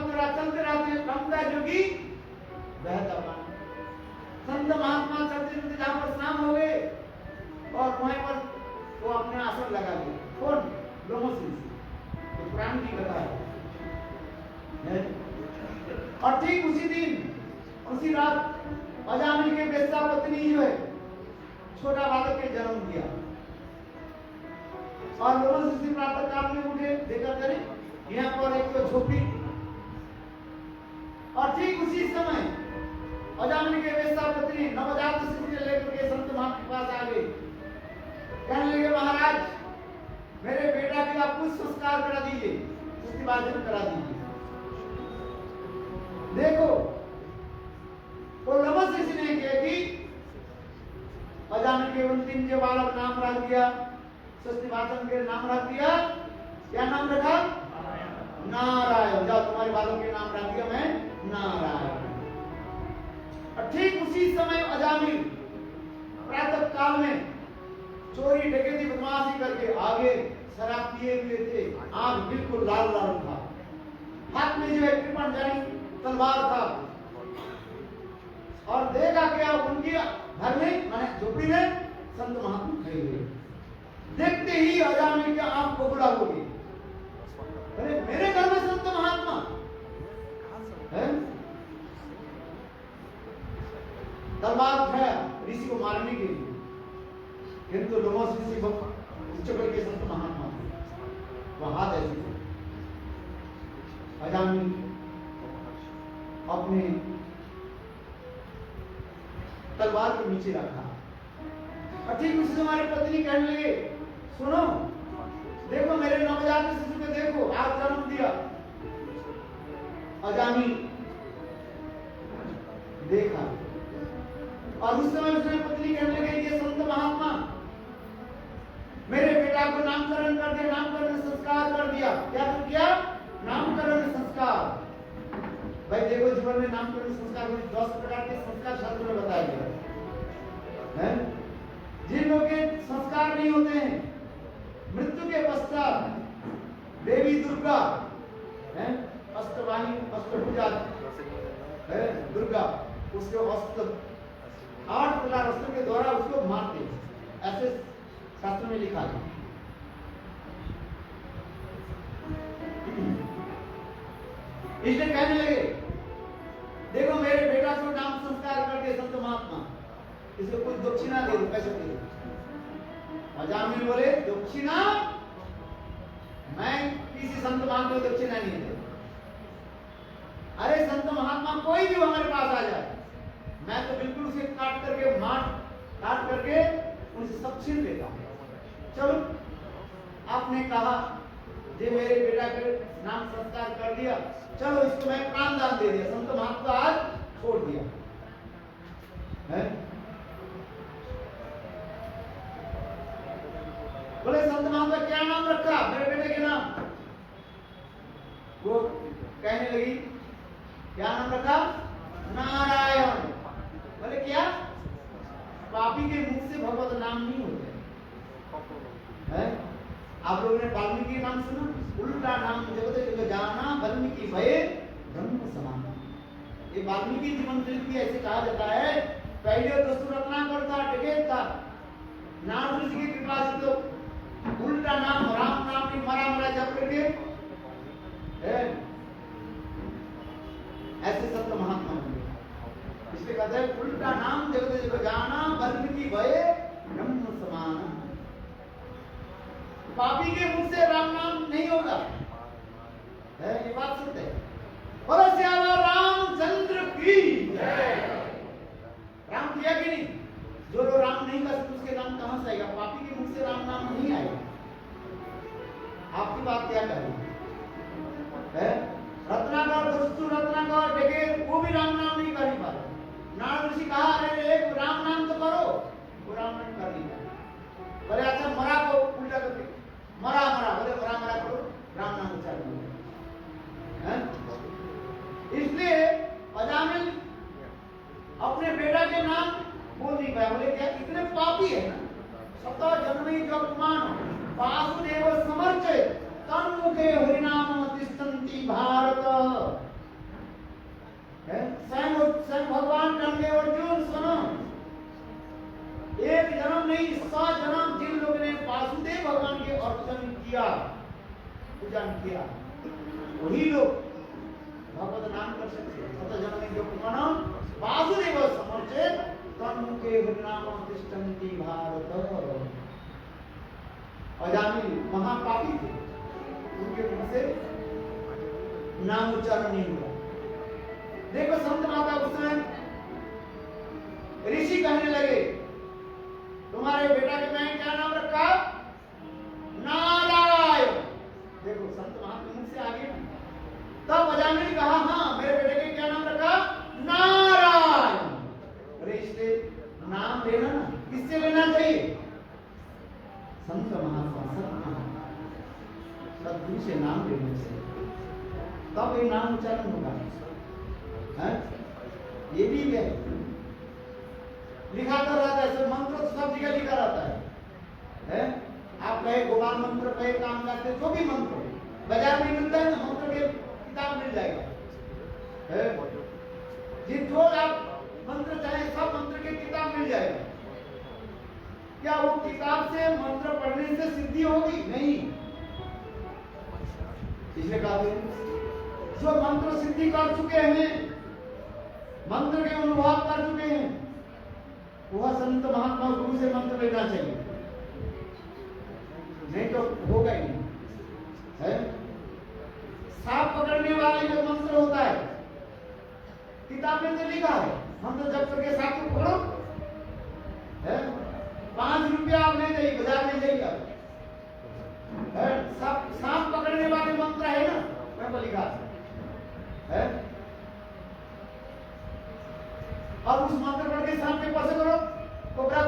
नाम हो गए और वहीं पर वो अपने आसन लगा दिया। कौन? लोमस ऋषि, तो पुराण की कथा है। और ठीक उसी दिन उसी रात अजामिल के बेस्ता पत्नी जो है छोटा बालक के जन्म दिया और लोमस ऋषि प्रातः काल में उठे, देखा करें यहाँ पर एक तो झोपड़ी और ठीक उसी समय अजामिल के बेस्ता पत्नी नवजात शिशु को लेकर के संत महात्मा के पास आ गई। कहने लगे महाराज मेरे बेटा के आप कुछ संस्कार करा दीजिए, उसकी वाचन करा दीजिए। देखो वो लोमस ऋषि ने क्या की अजामिल के अंतिम के बालक नाम रख दिया, वाचन के नाम रख दिया। क्या नाम रखा? नारायण। जाओ तुम्हारे बालक के नाम रख दिया मैं नारायण। और ठीक उसी समय अजामिल प्रातः काल में चोरी डकैती बदमाशी करके आगे शराब पिए हुए थे, आंख बिल्कुल लाल लाल था, हाथ में जो है कृपण जानी तलवार था और देखा क्या उनकी घर में माने झोपड़ी में संत महात्मा खड़े हुए। देखते ही अजामिल की आंख बबूला हो गई, अरे मेरे घर में संत महात्मा है। तलवार उठाया ऋषि को मारने के लिए, किंतु लोमस ऋषि उच्च वर्ग के संत महात्मा वह हाथ ऐसे अजामिल अपने तलवार को नीचे रखा और ठीक उसी हमारे पत्नी कहने लगे सुनो देखो मेरे नवजात शिशु को देखो, आज जन्म दिया। अजामिल देखा और उस समय उसने पत्नी कहने लगे ये संत महात्मा मेरे बेटा को नामकरण कर दिया, नामकरण संस्कार कर दिया। क्या कर दिया? नामकरण संस्कार। भाई देखो जीवन में नामकरण संस्कार 10 प्रकार के संस्कार शास्त्र में बताया गया है। जिन लोगों के संस्कार नहीं होते हैं मृत्यु के पश्चात देवी दुर्गा है अष्टवाणी अष्टभुजा है दुर्गा, उसके अस्त्र 8 प्रकार अस्त्र के द्वारा उसको मारते, ऐसे शास्त्र में लिखा है। इसलिए कहने लगे देखो मेरे बेटा को नाम संस्कार करके संत महात्मा, इसको कुछ दक्षिणा दे दो, पैसे दे दो। अजामिल बोले दक्षिणा मैं किसी संत महात्मा को दक्षिणा नहीं दे। अरे संत महात्मा कोई भी हमारे पास आ जाए मैं तो बिल्कुल उसे काट करके उनसे सब छीन लेता हूं। चलो आपने कहा जे मेरे बेटा के नाम संस्कार कर दिया, चलो इसको मैं प्राण दान दे दिया। संत महात्मा आज छोड़ दिया है। बोले संत महात्मा क्या नाम रखा मेरे बेटे के नाम? वो कहने लगी क्या नाम रखा? नारायण। बोले क्या? पापी के मुख से भगवत नाम नहीं होते है। आप लोगों ने वाल्मीकि नाम सुना? उल्टा नाम जगत जाना वाल्मीकि भय ब्रह्म समान। ये वाल्मीकि जीवन चरित्र में ऐसे कहा जाता है पहले तो सुरत्नाकर था, डकैत था, नारद ऋषि की कृपा से तो उल्टा नाम राम नाम नहीं मरा जप करके ऐसे संत महात्मा होंगे। इसलिए कहते हैं उल्टा नाम जगत जाना वाल्मीकि भय ब्रह्म समान। पापी के मुख से राम नाम नहीं होगा है, ये बात सत्य है। बोलो श्यामा रामचंद्र की राम किया कि नहीं? जो लोग राम नहीं कर सकते उसके नाम कहां से आएगा? पापी के मुख से राम नाम नहीं आएगा। आपकी बात क्या कर रही है? रत्नाकर दोस्तु रत्नाकर डकैत वो भी राम नाम नहीं कर पा रहे। नारद ऋषि कहा अरे एक राम नाम तो करो, वो राम नाम कर नहीं पाए। बोले अच्छा मरा को उल्टा करके मरा बोले मरा करो, राम नाम उच्चारण है। इसलिए अजामिल अपने बेटा के नाम बोल नहीं पाया। बोले क्या इतने पापी है ना? सतो जन्मी जगमान वासुदेव समर्चे तन्मुखे हरिनाम तिष्ठन्ति भारत है। स्वयं भगवान कहने अर्जुन सुनो एक जन्म नहीं 100 जन्म जिन लोगों ने वासुदेव भगवान के अर्चन किया, पूजन किया, वही लोग भगवत नाम कर सकते हैं। 100 जन्म में जो पुराना वासुदेव समर्चित तन्मुखे हरिनाम तिष्ठन्ति भारत। अजामिल महापापी थे, उनके मुंह से नाम उच्चारण नहीं हुआ। देखो संत माता उस समय ऋषि कहने लगे, तुम्हारे बेटा के मैंने क्या नाम रखा? नारायण। देखो संत महात्मा मुंह से आगे। तब अजामिल ने कहा, हाँ मेरे बेटे के क्या नाम रखा? नारायण। अरे इसलिए नाम लेना ना, किससे लेना चाहिए? संत महात्मा सदगुरु से नाम लेने से, तब ये नाम उच्चारण होगा। ये भी है, लिखा तो रहता है, सब मंत्र तो सब जगह लिखा रहता है? आप कहे गोपाल मंत्र, कहे काम करते, जो भी मंत्र बाजार में मिलता है ना, मंत्र के किताब मिल जाएगा। जो आप मंत्र चाहे सब मंत्र के किताब मिल जाएगा। क्या वो किताब से मंत्र पढ़ने से सिद्धि होगी? नहीं। इसलिए कहा जो मंत्र सिद्धि कर चुके हैं, मंत्र के अनुभव कर चुके हैं, वह संत महात्मा गुरु से मंत्र लेना चाहिए, नहीं तो होगा ही नहीं। है सांप पकड़ने वाले जो मंत्र होता है, किताब में तो लिखा है, मंत्र जब करके सांप को पकड़ो, 5 रुपया आप ले जाइए, बाजार में जाइए, सांप पकड़ने वाले मंत्र है ना, मैं लिखा है। अब उस मंत्र पढ़ के सांप के पास करो, कोबरा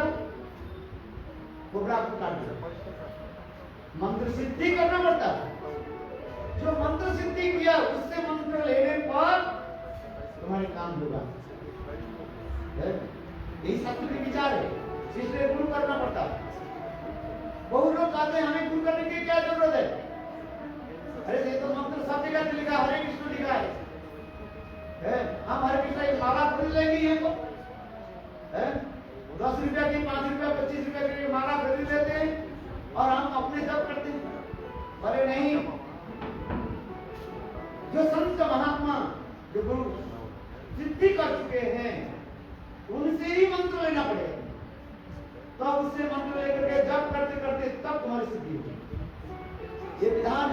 को काट दो। मंत्र सिद्धि करना पड़ता है। जो मंत्र सिद्धि किया, उससे मंत्र लेने पर तुम्हारे काम होगा। यही शास्त्र के विचार है, इसलिए गुरु करना पड़ता है। बहुत लोग कहते हैं हमें गुरु करने की क्या जरूरत है? अरे ये तो मंत्र सब जगह लिखा, हरे कृष्ण लिखा है। हम हरे कृष्ण की माला खरीद लेंगे, हमको 10 रुपया की, 5 रुपया, 25 रुपया की माला खरीद लेते हैं और हम अपने जप करते हैं। अरे नहीं, जो संत महात्मा, जो गुरु सिद्धि कर चुके हैं, उनसे ही मंत्र लेना पड़ेगा। तो अब उससे मंत्र लेकर के जप करते करते तब तुम्हारी सिद्धि होगी। ये विधान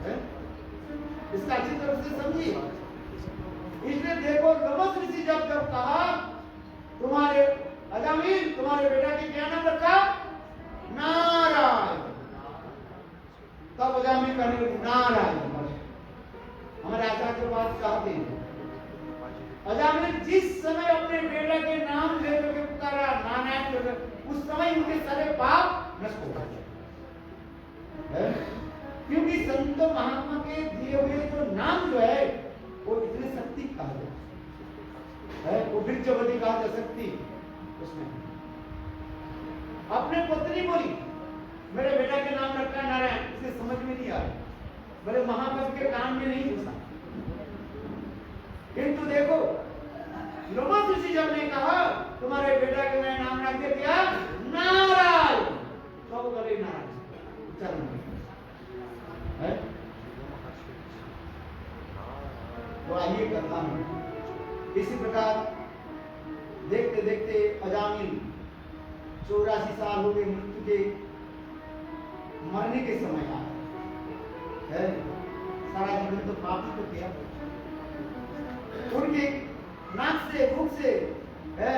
है, इसका अच्छी तरह से समझिए। इसलिए देखो नमस ऋषि जब कहा, तुम्हारे अजामिल, तुम्हारे बेटा की क्या नाम रखा? नारायण। तब अजामिल कहने लगे नारायण। हमारे आचार्य के पास कहते हैं, अजामिल जिस समय अपने बेटा के नाम लेकर के पुकारा नारायण, उस समय उनके सारे पाप नष्ट हो गए। क्योंकि संत महात्मा के दिए हुए जो नाम जो है, वो इतने शक्ति कहा जाए, वो वृक्षवती कहा जा शक्ति उसमें। अपने पत्नी बोली, मेरे बेटा के नाम रखा नारायण, इसे समझ में नहीं आया, मेरे महाकवि के कान में नहीं घुसा। किंतु देखो नमस ऋषि जब ने कहा तुम्हारे बेटा के मैं नाम रख दे दिया नारायण, तो वो करे नारायण उच्चारण है। तो आइए कथा में इसी प्रकार देखते देखते अजामिल 84 साल हो गए, मृत्यु के मरने के समय आ है। सारा जीवन तो पाप ही तो किया। उनके नाक से, मुख से है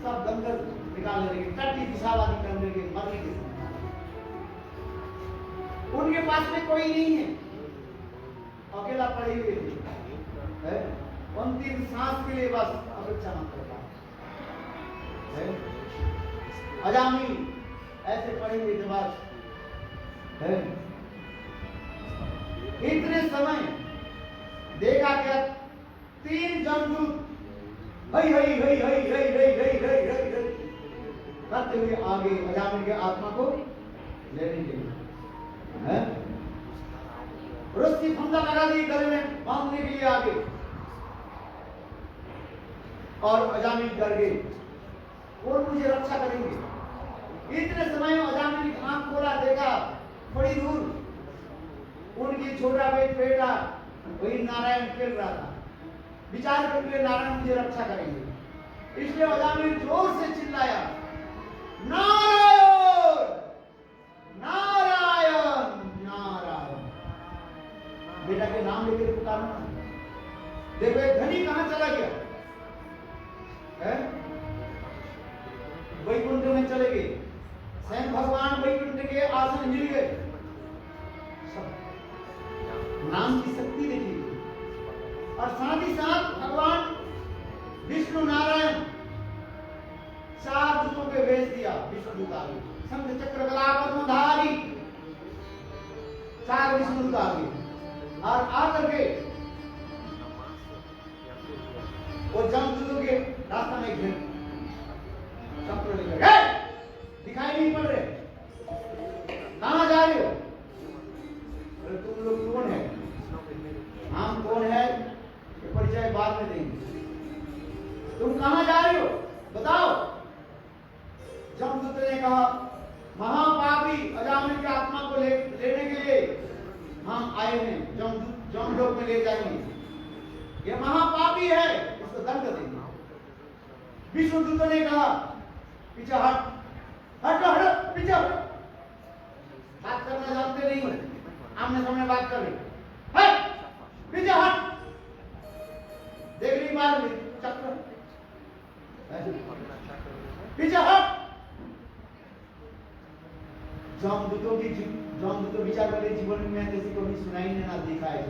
सब गंदर निकालने लगे, टट्टी पिशाब आदि करने लगे मरने के समय। उनके पास में कोई नहीं है, अकेला पड़े हुए थे, अंतिम सांस के लिए बस अपेक्षा मत करता है। अजामिल ऐसे पड़े हुए थे बस है। इतने समय देखा क्या 3 जमदूत हई हई हई हई हई हई हई हई हई हई करते हुए आगे अजामिल के आत्मा को लेने के लिए है। रस्सी फंदा लगा दी गले में बांधने के लिए आगे, और अजामिल डर गए। कौन मुझे रक्षा करेंगे? इतने समय में अजामिल ने आंख खोला, देखा थोड़ी दूर उनकी छोटा बेटा वही नारायण खेल रहा था। विचार करके नारायण मुझे रक्षा करेंगे, इसलिए अजामिल जोर से चिल्लाया, नारायण नारायण नारायण। बेटा के नाम लेकर पुकारना। देखो एक धनी कहां चला गया है? वैकुंठ में चले गए। स्वयं भगवान वैकुंठ के आसन हिल गए। नाम की शक्ति देखिए। और साथ ही साथ भगवान विष्णु नारायण 4 दूतों के भेज दिया। विष्णु दूत आ गए, शंख चक्र गदा पद्मधारी 4 विष्णु दूत आ गए और आकर के वो जमदूतों के रास्ता में घेर चक्र लेकर दिखाई नहीं पड़ रहे, कहां जा रहे हो? अरे तुम लोग कौन है? हम कौन है ये परिचय बाद में देंगे। तुम कहां जा रहे हो बताओ। जमदूत ने कहा, महापापी अजामिल की आत्मा को लेने के लिए हम आए हैं, जमलोक में ले जाएंगे। ये महापापी है, उसको दंड देंगे। विष्णु दूत ने कहा, पीछे हट हट हट पीछे हट। बात करना जानते नहीं, आमने सामने बात कर रहे। हट पीछे हट। देख रही मार चक्र, पीछे हट। जमदूतों विचार करे, जीवन में किसी को भी सुनाई ना देखा है।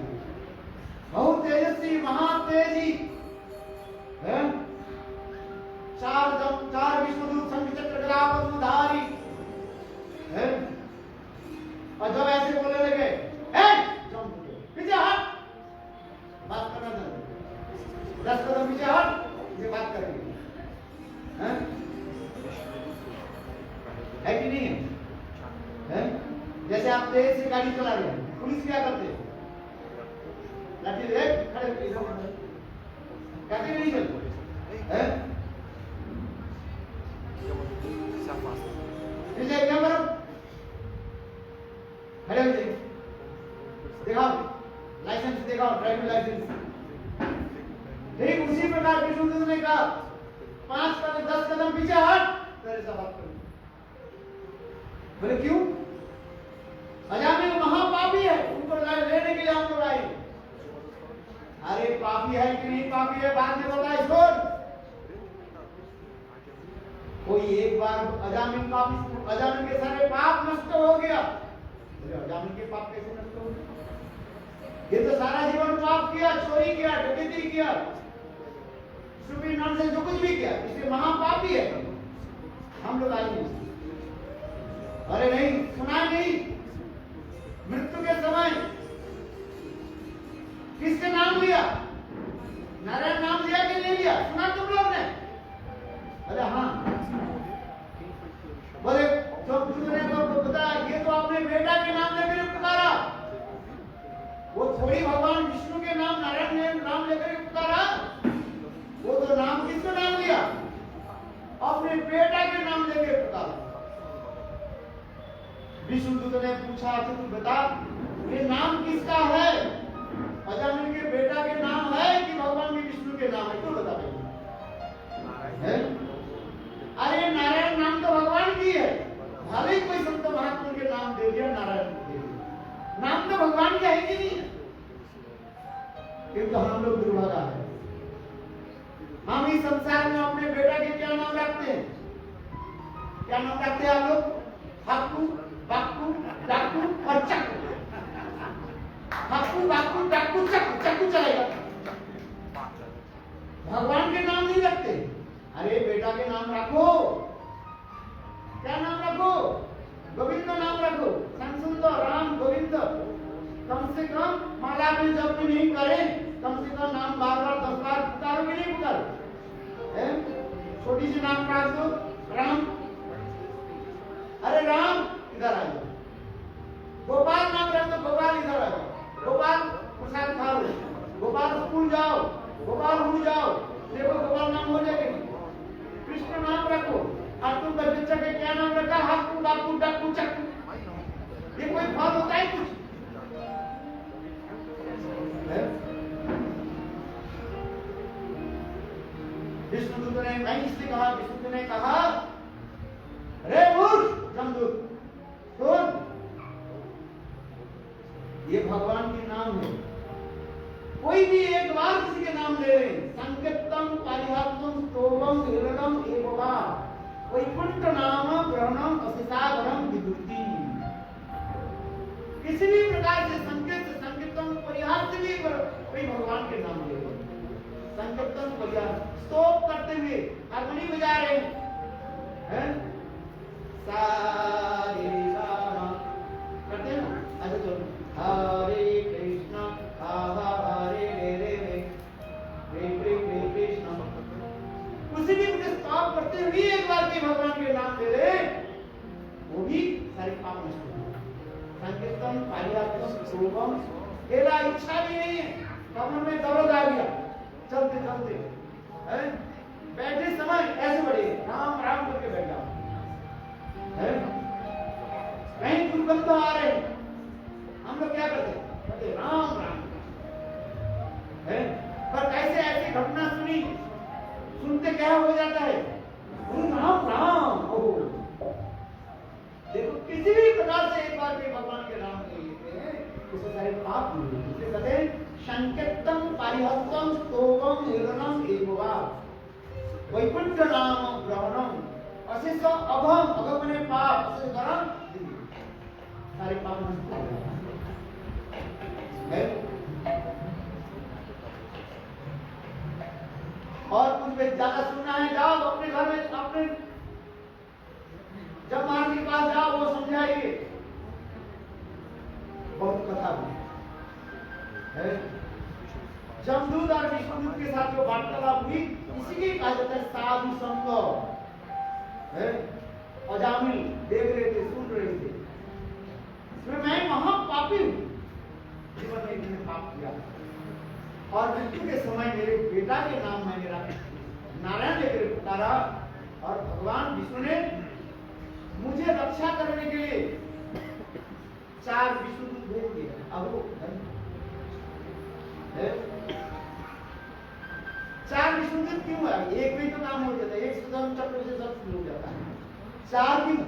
बहुत तेजस्वी महातेजी है। 4 विष्णुदूत शंख चक्र गदा पद्मधारी है। और जब ऐसे बोलने लगे, पीछे हट, बात करना था 10 कदम पीछे हट, ये बात करेंगे है कि नहीं है? जैसे आप तेज से गाड़ी चला रहे हैं, पुलिस क्या करते हैं? लाठी ले खड़े कहते नहीं चलते हैं। क्या करो, खड़े हो जाइए, दिखाओ लाइसेंस, दिखाओ ड्राइविंग लाइसेंस। ठीक उसी प्रकार विष्णु ने कहा, 5 कदम 10 कदम पीछे हट, तेरे से बात करूं। बोले क्यों? अजामिल महापापी है, उनको लेने के लिए हम लोग आए। अरे पापी है कि नहीं पापी है बाद में बताए, छोड़। कोई एक बार अजामिल के सारे पाप नष्ट हो गया। अजामिल के पाप कैसे नष्ट हो गए? ये तो सारा जीवन पाप किया, चोरी किया, डकैती किया, सुपी नॉनसेंस जो कुछ भी किया, इसलिए महापापी है। हम लोग आएंगे। अरे नहीं, सुना नहीं। मृत्यु के समय किसके नाम लिया? नारायण नाम लिया कि नहीं लिया? सुना तुम लोग ने? अरे हाँ। बोले तुमने बता, ये तो आपने बेटा के नाम लेकर पुकारा। वो थोड़ी भगवान विष्णु के नाम, नारायण ने नाम लेकर पुकारा। वो तो नाम किसका नाम लिया? अपने बेटा के नाम लेकर पुकारा। विष्णु दूत ने पूछा, तो तू बता ये नाम किसका है? अजामिल के बेटा के नाम है कि भगवान के विष्णु के नाम है? तो बता है? अरे नारायण नाम तो भगवान की है, भले ही कोई संत महात्मा के नाम दे दिया, नारायण दे दिया, नाम तो भगवान का है कि नहीं? किंतु हम लोग दुर्भागा है, हम इस संसार में अपने बेटा के क्या नाम रखते हैं? क्या नाम रखते हैं आप लोग? हाकू, बाकू, डाकू और चक्कू। हाकू, बाकू, डाकू, चक्कू, चक्कू चलेगा। भगवान के नाम नहीं रखते। अरे बेटा के नाम रखो। क्या नाम रखो? गोविंद नाम रखो। संसुंदर राम गोविंद। कम से कम माला में जब भी नहीं करें, कम से कम नाम बार-बार 10 बार पुकारो कि नहीं पुकारो? छोटी सी नाम रख दो, राम। अरे राम इधर आ जाओ। गोपाल नाम रख दो, गोपाल इधर आ जाओ। गोपाल प्रसाद खा लो, गोपाल स्कूल जाओ, गोपाल उड़ जाओ, देखो गोपाल नाम हो जाएगा। कृष्ण नाम रखो, बच्चा का क्या नाम रखा? हाकू बाकू डाकू चक्कू। ये कोई फल होता है कुछ? विष्णुदूत ने नहीं इसलिए कहा, विष्णुदूत ने कहा अरे मूर्ख जमदूत सुन, ये भगवान के नाम है, कोई भी एक बार किसी के नाम ले लें, संकेतम पारिहात्म स्तोभम हिरणम एववा वैकुंठ नाम ग्रहणम असिसागरम विदुति। किसी भी प्रकार से संकेत संकेतम परिहास भी कोई भगवान के नाम ले लो, संकेतम परिहास स्तोप करते हुए हारमोनी बजा रहे हैं, सारे गामा करते हैं ना, ऐसे चलो हरे कृष्णा हरे रे कृष्ण, उसी भी मुझे स्टॉप करते हुए एक बार के भगवान के नाम ले ले, वो भी सारे पाप नष्ट हो जाएंगे। संकीर्तन पारिहात्म स्तोभम, केवल इच्छा भी नहीं है, कमर में दर्द आ गया, चलते चलते बैठे समय ऐसे बढ़े राम राम करके बैठ जाओ, कहीं दुर्गंध आ रहे हैं, हम लोग क्या करते हैं? राम राम है, पर कैसे ऐसी घटना सुनी, सुनते क्या हो जाता है? राम राम। देखो किसी भी प्रकार से एक बार भी भगवान के नाम ले लेते हैं, उससे सारे पाप दूर होते हैं। इसलिए कहते हैं संकेतम पारिहत्तम स्तोभम हिरणम एववा वैकुंठ नाम ग्रहणम अशिष्ट अभम, अभम ने पाप, अशिष्ट गरम, सारे पाप नष्ट हो जाते हैं। और कुछ भी ज्यादा सुनना है, जाओ अपने घर में, अपने जब महाराज के पास जाओ, वो समझाइए, बहुत कथा भी है। जमदूत और विष्णुदूत के साथ जो वार्तालाप हुई, इसी के कहा जाता है साधु संग है। अजामिल देख रहे थे, सुन रहे थे, इसमें मैं महापापी हूं, जीवन में मैंने पाप किया, और मृत्यु के समय मेरे बेटा के नाम में मेरा नारायण लेकर पुकारा, और भगवान विष्णु ने मुझे रक्षा करने के लिए 4 विष्णुदूत भेज दिए। अब वो 4 विष्णुदूत क्यों है? एक भी तो काम हो जाता है, एक सुदर्शन चक्र से सब शुरू हो जाता है, 4 क्यों?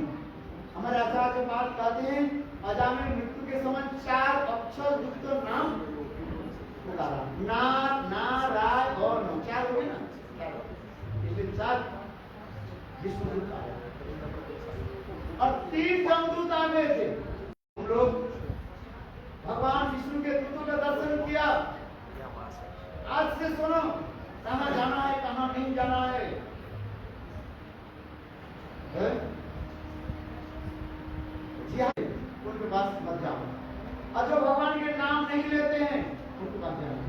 हमारे आचार्य के पास कहते हैं अजामिल मृत्यु के समय 4 अक्षर युक्त नाम पुकारा, ना ना राय और न, 4 हो गए ना, 4 4 विष्णुदूत आए और 3 जमदूत आ गए थे। हम लोग भगवान विष्णु के दूतों का दर्शन किया। आज से सुनो, कहाँ जाना है, कहाँ नहीं जाना है, जी हाँ, उनके पास मत जाओ, और जो भगवान के नाम नहीं लेते हैं उनके पास जाओ।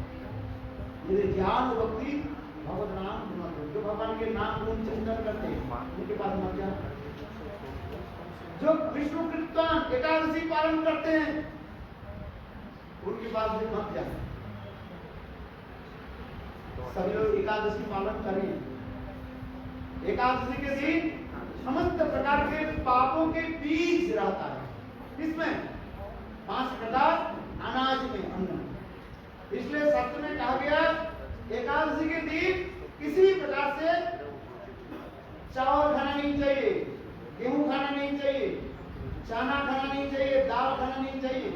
यदि ध्यान भक्ति भगवत नाम जो भगवान के नाम गुण चिंतन करते हैं उनके पास मत जाओ। जो विष्णु कीर्तन एकादशी पालन करते हैं उनके पास भी मत जाओ। सभी लोग एकादशी पालन करें। एकादशी के दिन समस्त प्रकार के पापों के बीज रहता है, किसमें? 5 प्रकार अनाज में, अन्न। इसलिए शास्त्र में कहा गया एकादशी के दिन किसी भी प्रकार से चावल खाना नहीं चाहिए, गेहूं खाना नहीं चाहिए, चना खाना नहीं चाहिए, दाल खाना नहीं चाहिए,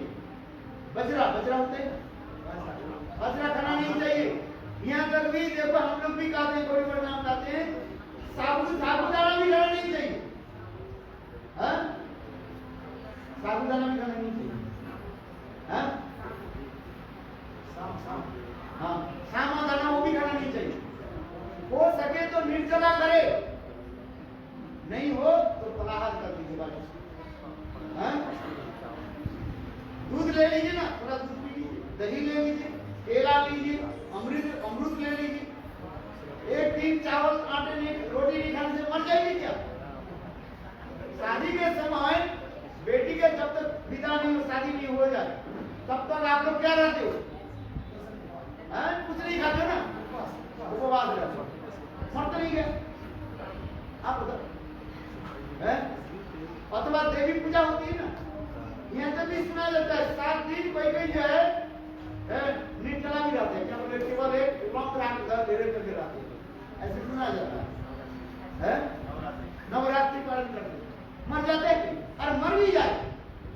बजरा होते हैं, बजरा खाना नहीं चाहिए। यहाँ तक भी देखो हम लोग भी खाते हैं, बड़े नाम खाते हैं, साबुदाना भी खाना नहीं चाहिए, साबुदाना भी खाना नहीं चाहिए, सामा दाना वो भी खाना नहीं चाहिए। हो सके तो निर्जला करे, नहीं हो तो फलाहार कर लीजिए बाकी। दूध ले लीजिए ना, थोड़ा दूध पी लीजिए, दही ले लीजिए, केला लीजिए, अमृत ले लीजिए। एक दिन चावल आटे नहीं, रोटी नहीं खाने से मर जाएगी क्या? शादी के समय बेटी के जब तक विदा नहीं हो, शादी नहीं हो जाए, तब तक आप लोग क्या रहते हो? कुछ नहीं खाते हो ना, उपवास रहते हो, मरते नहीं गए आप बताओ। सुना जाता है 7 दिन कोई कोई जो है निर्जला भी रहते हैं, क्या बोले, केवल एक लॉन्ग रात धीरे करके रहते हैं, ऐसे सुना जाता है। नवरात्रि पालन करते हैं, मर जाते हैं और मर भी जाए,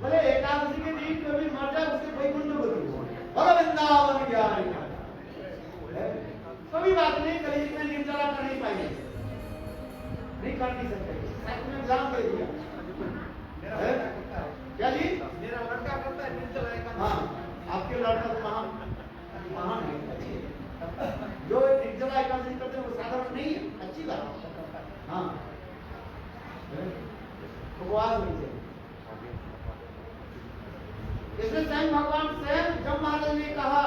बोले एकादशी के दिन जो भी मर जाए उसके वैकुंठ को बोलो वृंदावन ज्ञान, कोई बात नहीं, कलयुग में निर्जला कर नहीं पाएंगे, नहीं कर नहीं सकते, में एग्जाम दे दिया। क्या जी? मेरा लड़का करता है निर्जला एकादशी। हाँ, आपके लड़का तो महान है, अच्छी है। जो निर्जला एकादशी करते हैं वो साधारण नहीं है, अच्छी बात। हाँ, उपवास नहीं चाहिए। इसलिए स्वयं भगवान स्वयं जब महाराज ने कहा,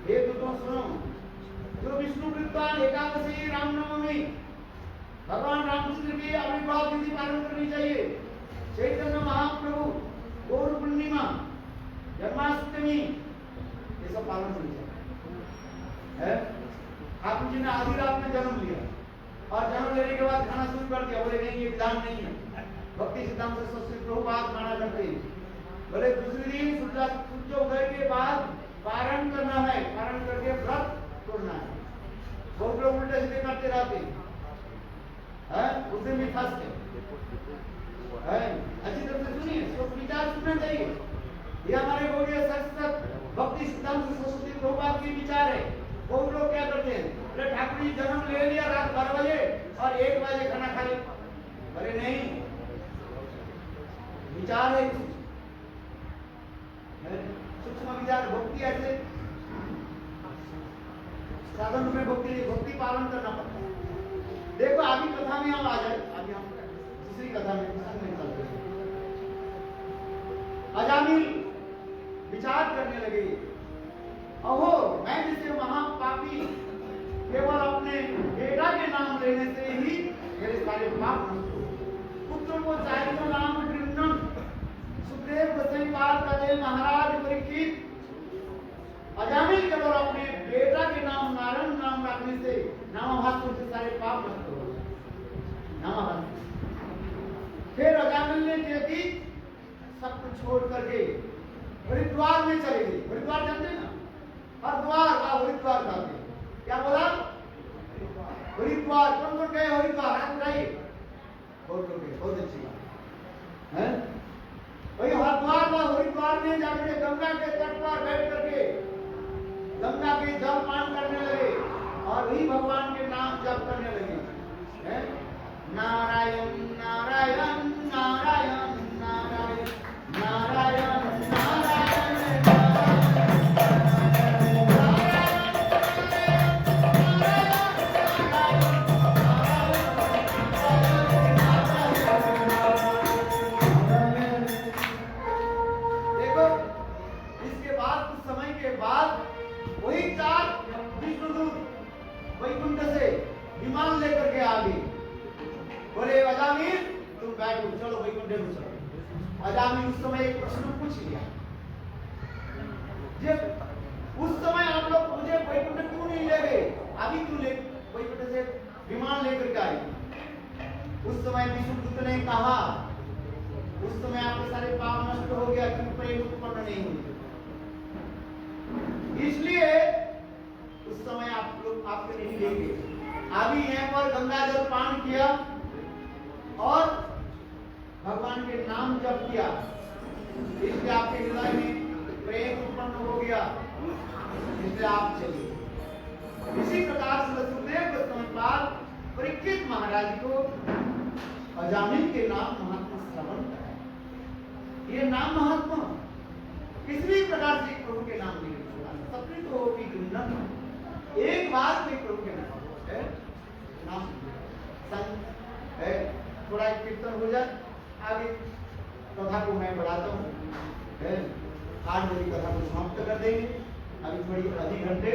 हे दूतों सुनो, जो विष्णु वृत्तान एकादशी रामनवमी भगवान रामकृष्ण की आविर्भाव तिथि पालन करनी चाहिए, चैतन्य महाप्रभु गौर पूर्णिमा जन्माष्टमी ये सब पालन करनी चाहिए। ठाकुर जी ने आधी रात में जन्म लिया और जन्म लेने के बाद खाना शुरू कर दिया, बोले नहीं ये विधान नहीं है, भक्ति सिद्धांत सरस्वती प्रभुपाद माना करते हैं, बोले दूसरे दिन सूर्य उदय के बाद पारण करना है, पारण करके व्रत तोड़ना है। बहुत लोग उल्टे सीधे करते रहते हैं, उसे भी फंस गए। अच्छी तरह से सुनिए, सोच विचार सुनना चाहिए, ये हमारे गौड़ीय सरस्वत भक्ति सिद्धांत सरस्वती प्रभुपाद के विचार है। बहुत लोग क्या करते हैं, बोले ठाकुर जी जन्म ले लिया रात 12 बजे और 1 बजे खाना खा लिया, बोले नहीं, विचार है सूक्ष्म विचार, भक्ति ऐसे साधन में भक्ति पालन करना पड़ता है। देखो अभी कथा में हम आ जाए, अभी हम दूसरी कथा में चलते हैं। अजामिल विचार करने लगे, अहो मैं जैसे महापापी केवल अपने बेटा के नाम लेने से ही मेरे सारे पाप नष्ट हो, पुत्र को चाहिए तो नाम कृष्णन सुखदेव गोसाई पाल कदे महाराज परीक्षित, अजामिल केवल अपने बेटा के नाम नारायण नाम रखने से नामभाषण से सारे पाप नष्ट हो नामभाषण। फिर अजामिल ने देखी सब कुछ छोड़ करके हरिद्वार में चले गए। हरिद्वार जानते हैं ना, हरिद्वार का हरिद्वार जाते, क्या बोला हरिद्वार, कौन कौन गए हरिद्वार, हाथ उठाइए, बहुत लोग गए, बहुत अच्छी बात है। वही हरिद्वार में जाकर गंगा के तट पर बैठ करके गंगा के जल पान करने लगे और वही भगवान के नाम जप करने लगे, नारायण नारायण नारायण नारायण नारायण नारायण देखो, इसके बाद कुछ समय के बाद वही 4 विष्णुदूत वैकुंठ से विमान लेकर के आ गए, बोले अजामिल तुम बैठो, चलो वैकुंठ में चलो। अजामिल उस समय एक प्रश्न पूछ लिया, जब उस समय आप लोग मुझे वैकुंठ क्यों नहीं ले गए, अभी क्यों ले वैकुंठ से विमान लेकर के आए? उस समय विष्णुदूत ने कहा, उस समय आपके सारे पाप नष्ट हो गया, क्यों प्रेम उत्पन्न नहीं हुई, इसलिए उस समय आप लोग आपके नहीं लेंगे। अभी यहाँ पर गंगा जल पान किया और भगवान के नाम जप किया, इसलिए आपके हृदय में प्रेम उत्पन्न हो गया, इसलिए आप चलिए। इसी प्रकार से सुखदेव गोस्वामी पाद परीक्षित महाराज को अजामिल के नाम महात्मा श्रवण कराया। ये नाम महात्मा किसी प्रकार से प्रभु के नाम नहीं छोड़ा, सबने तो भी गुंडन एक बार में प्रभु के नाम संग है। थोड़ा कीर्तन हो जाए, आगे कथा को मैं बढ़ाता हूँ, 8 बजे कथा को समाप्त कर देंगे, अभी थोड़ी आधी घंटे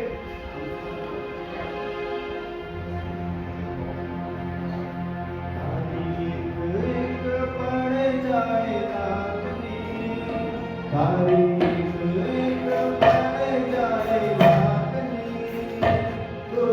पड़ जाएगा तो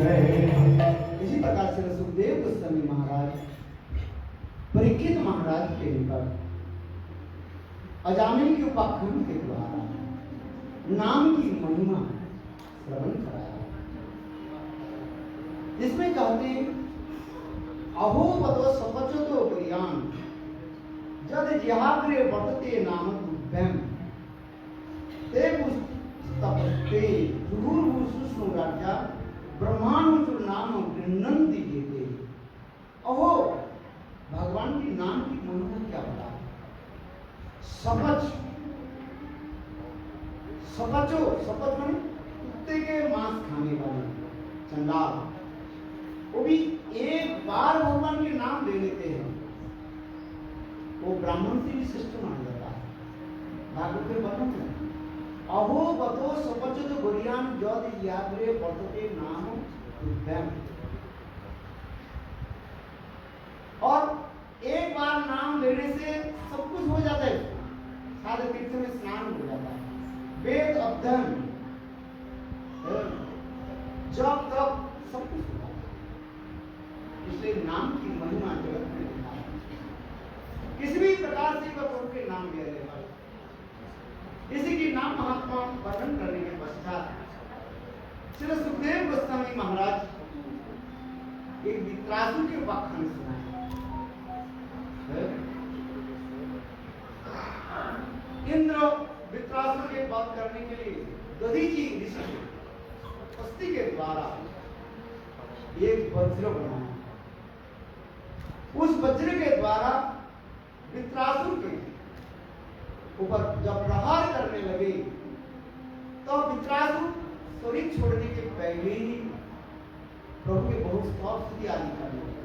इसी प्रकार से सुखदेव गोस्वामी महाराज परीक्षित महाराज के निकट अजामिल के उपाख्यान के द्वारा नाम की महिमा श्रवण कराया, जिसमें कहते हैं अहो बतो सपचतो प्रियान जद जिहाग्रे वर्तते नाम बुद्धम ते पुस्तपते सुगुरु सुष्णु राजा ब्रह्मांड नाम गृह्णन्ति जेते। अहो भगवान के नाम की महिमा क्या बता। सपच सपचो सपच माने कुत्ते के मांस खाने वाले चंडाल, वो भी एक बार भगवान के नाम ले लेते हैं, वो ब्राह्मण से भी श्रेष्ठ मान जाता है। भागवत में वर्णन है अहो बतो सपचो गोरियान जद याग्रे वर्तते नाम बुद्धम। और एक बार नाम लेने से सब कुछ हो जाता है, सारे तीर्थ में स्नान हो जाता है, वेद अध्ययन जब तब सब कुछ होता है। इसलिए नाम की महिमा जगत में लिखा है, किसी भी प्रकार से प्रभु के नाम ले लेगा। इसी की नाम महात्मा वर्णन करने के पश्चात श्री सुखदेव गोस्वामी महाराज एक वित्रासु के व्याख्यान सुनाए। इंद्र वित्रासु के बात करने के लिए दधीची ऋषि हस्ती के द्वारा एक वज्र बनाया। उस वज्र के द्वारा वित्रासु के ऊपर जब प्रहार करने लगे तो वित्रासु शरीर छोड़ने के पहले ही प्रभु के बहुत स्तुति आदि करने लगे।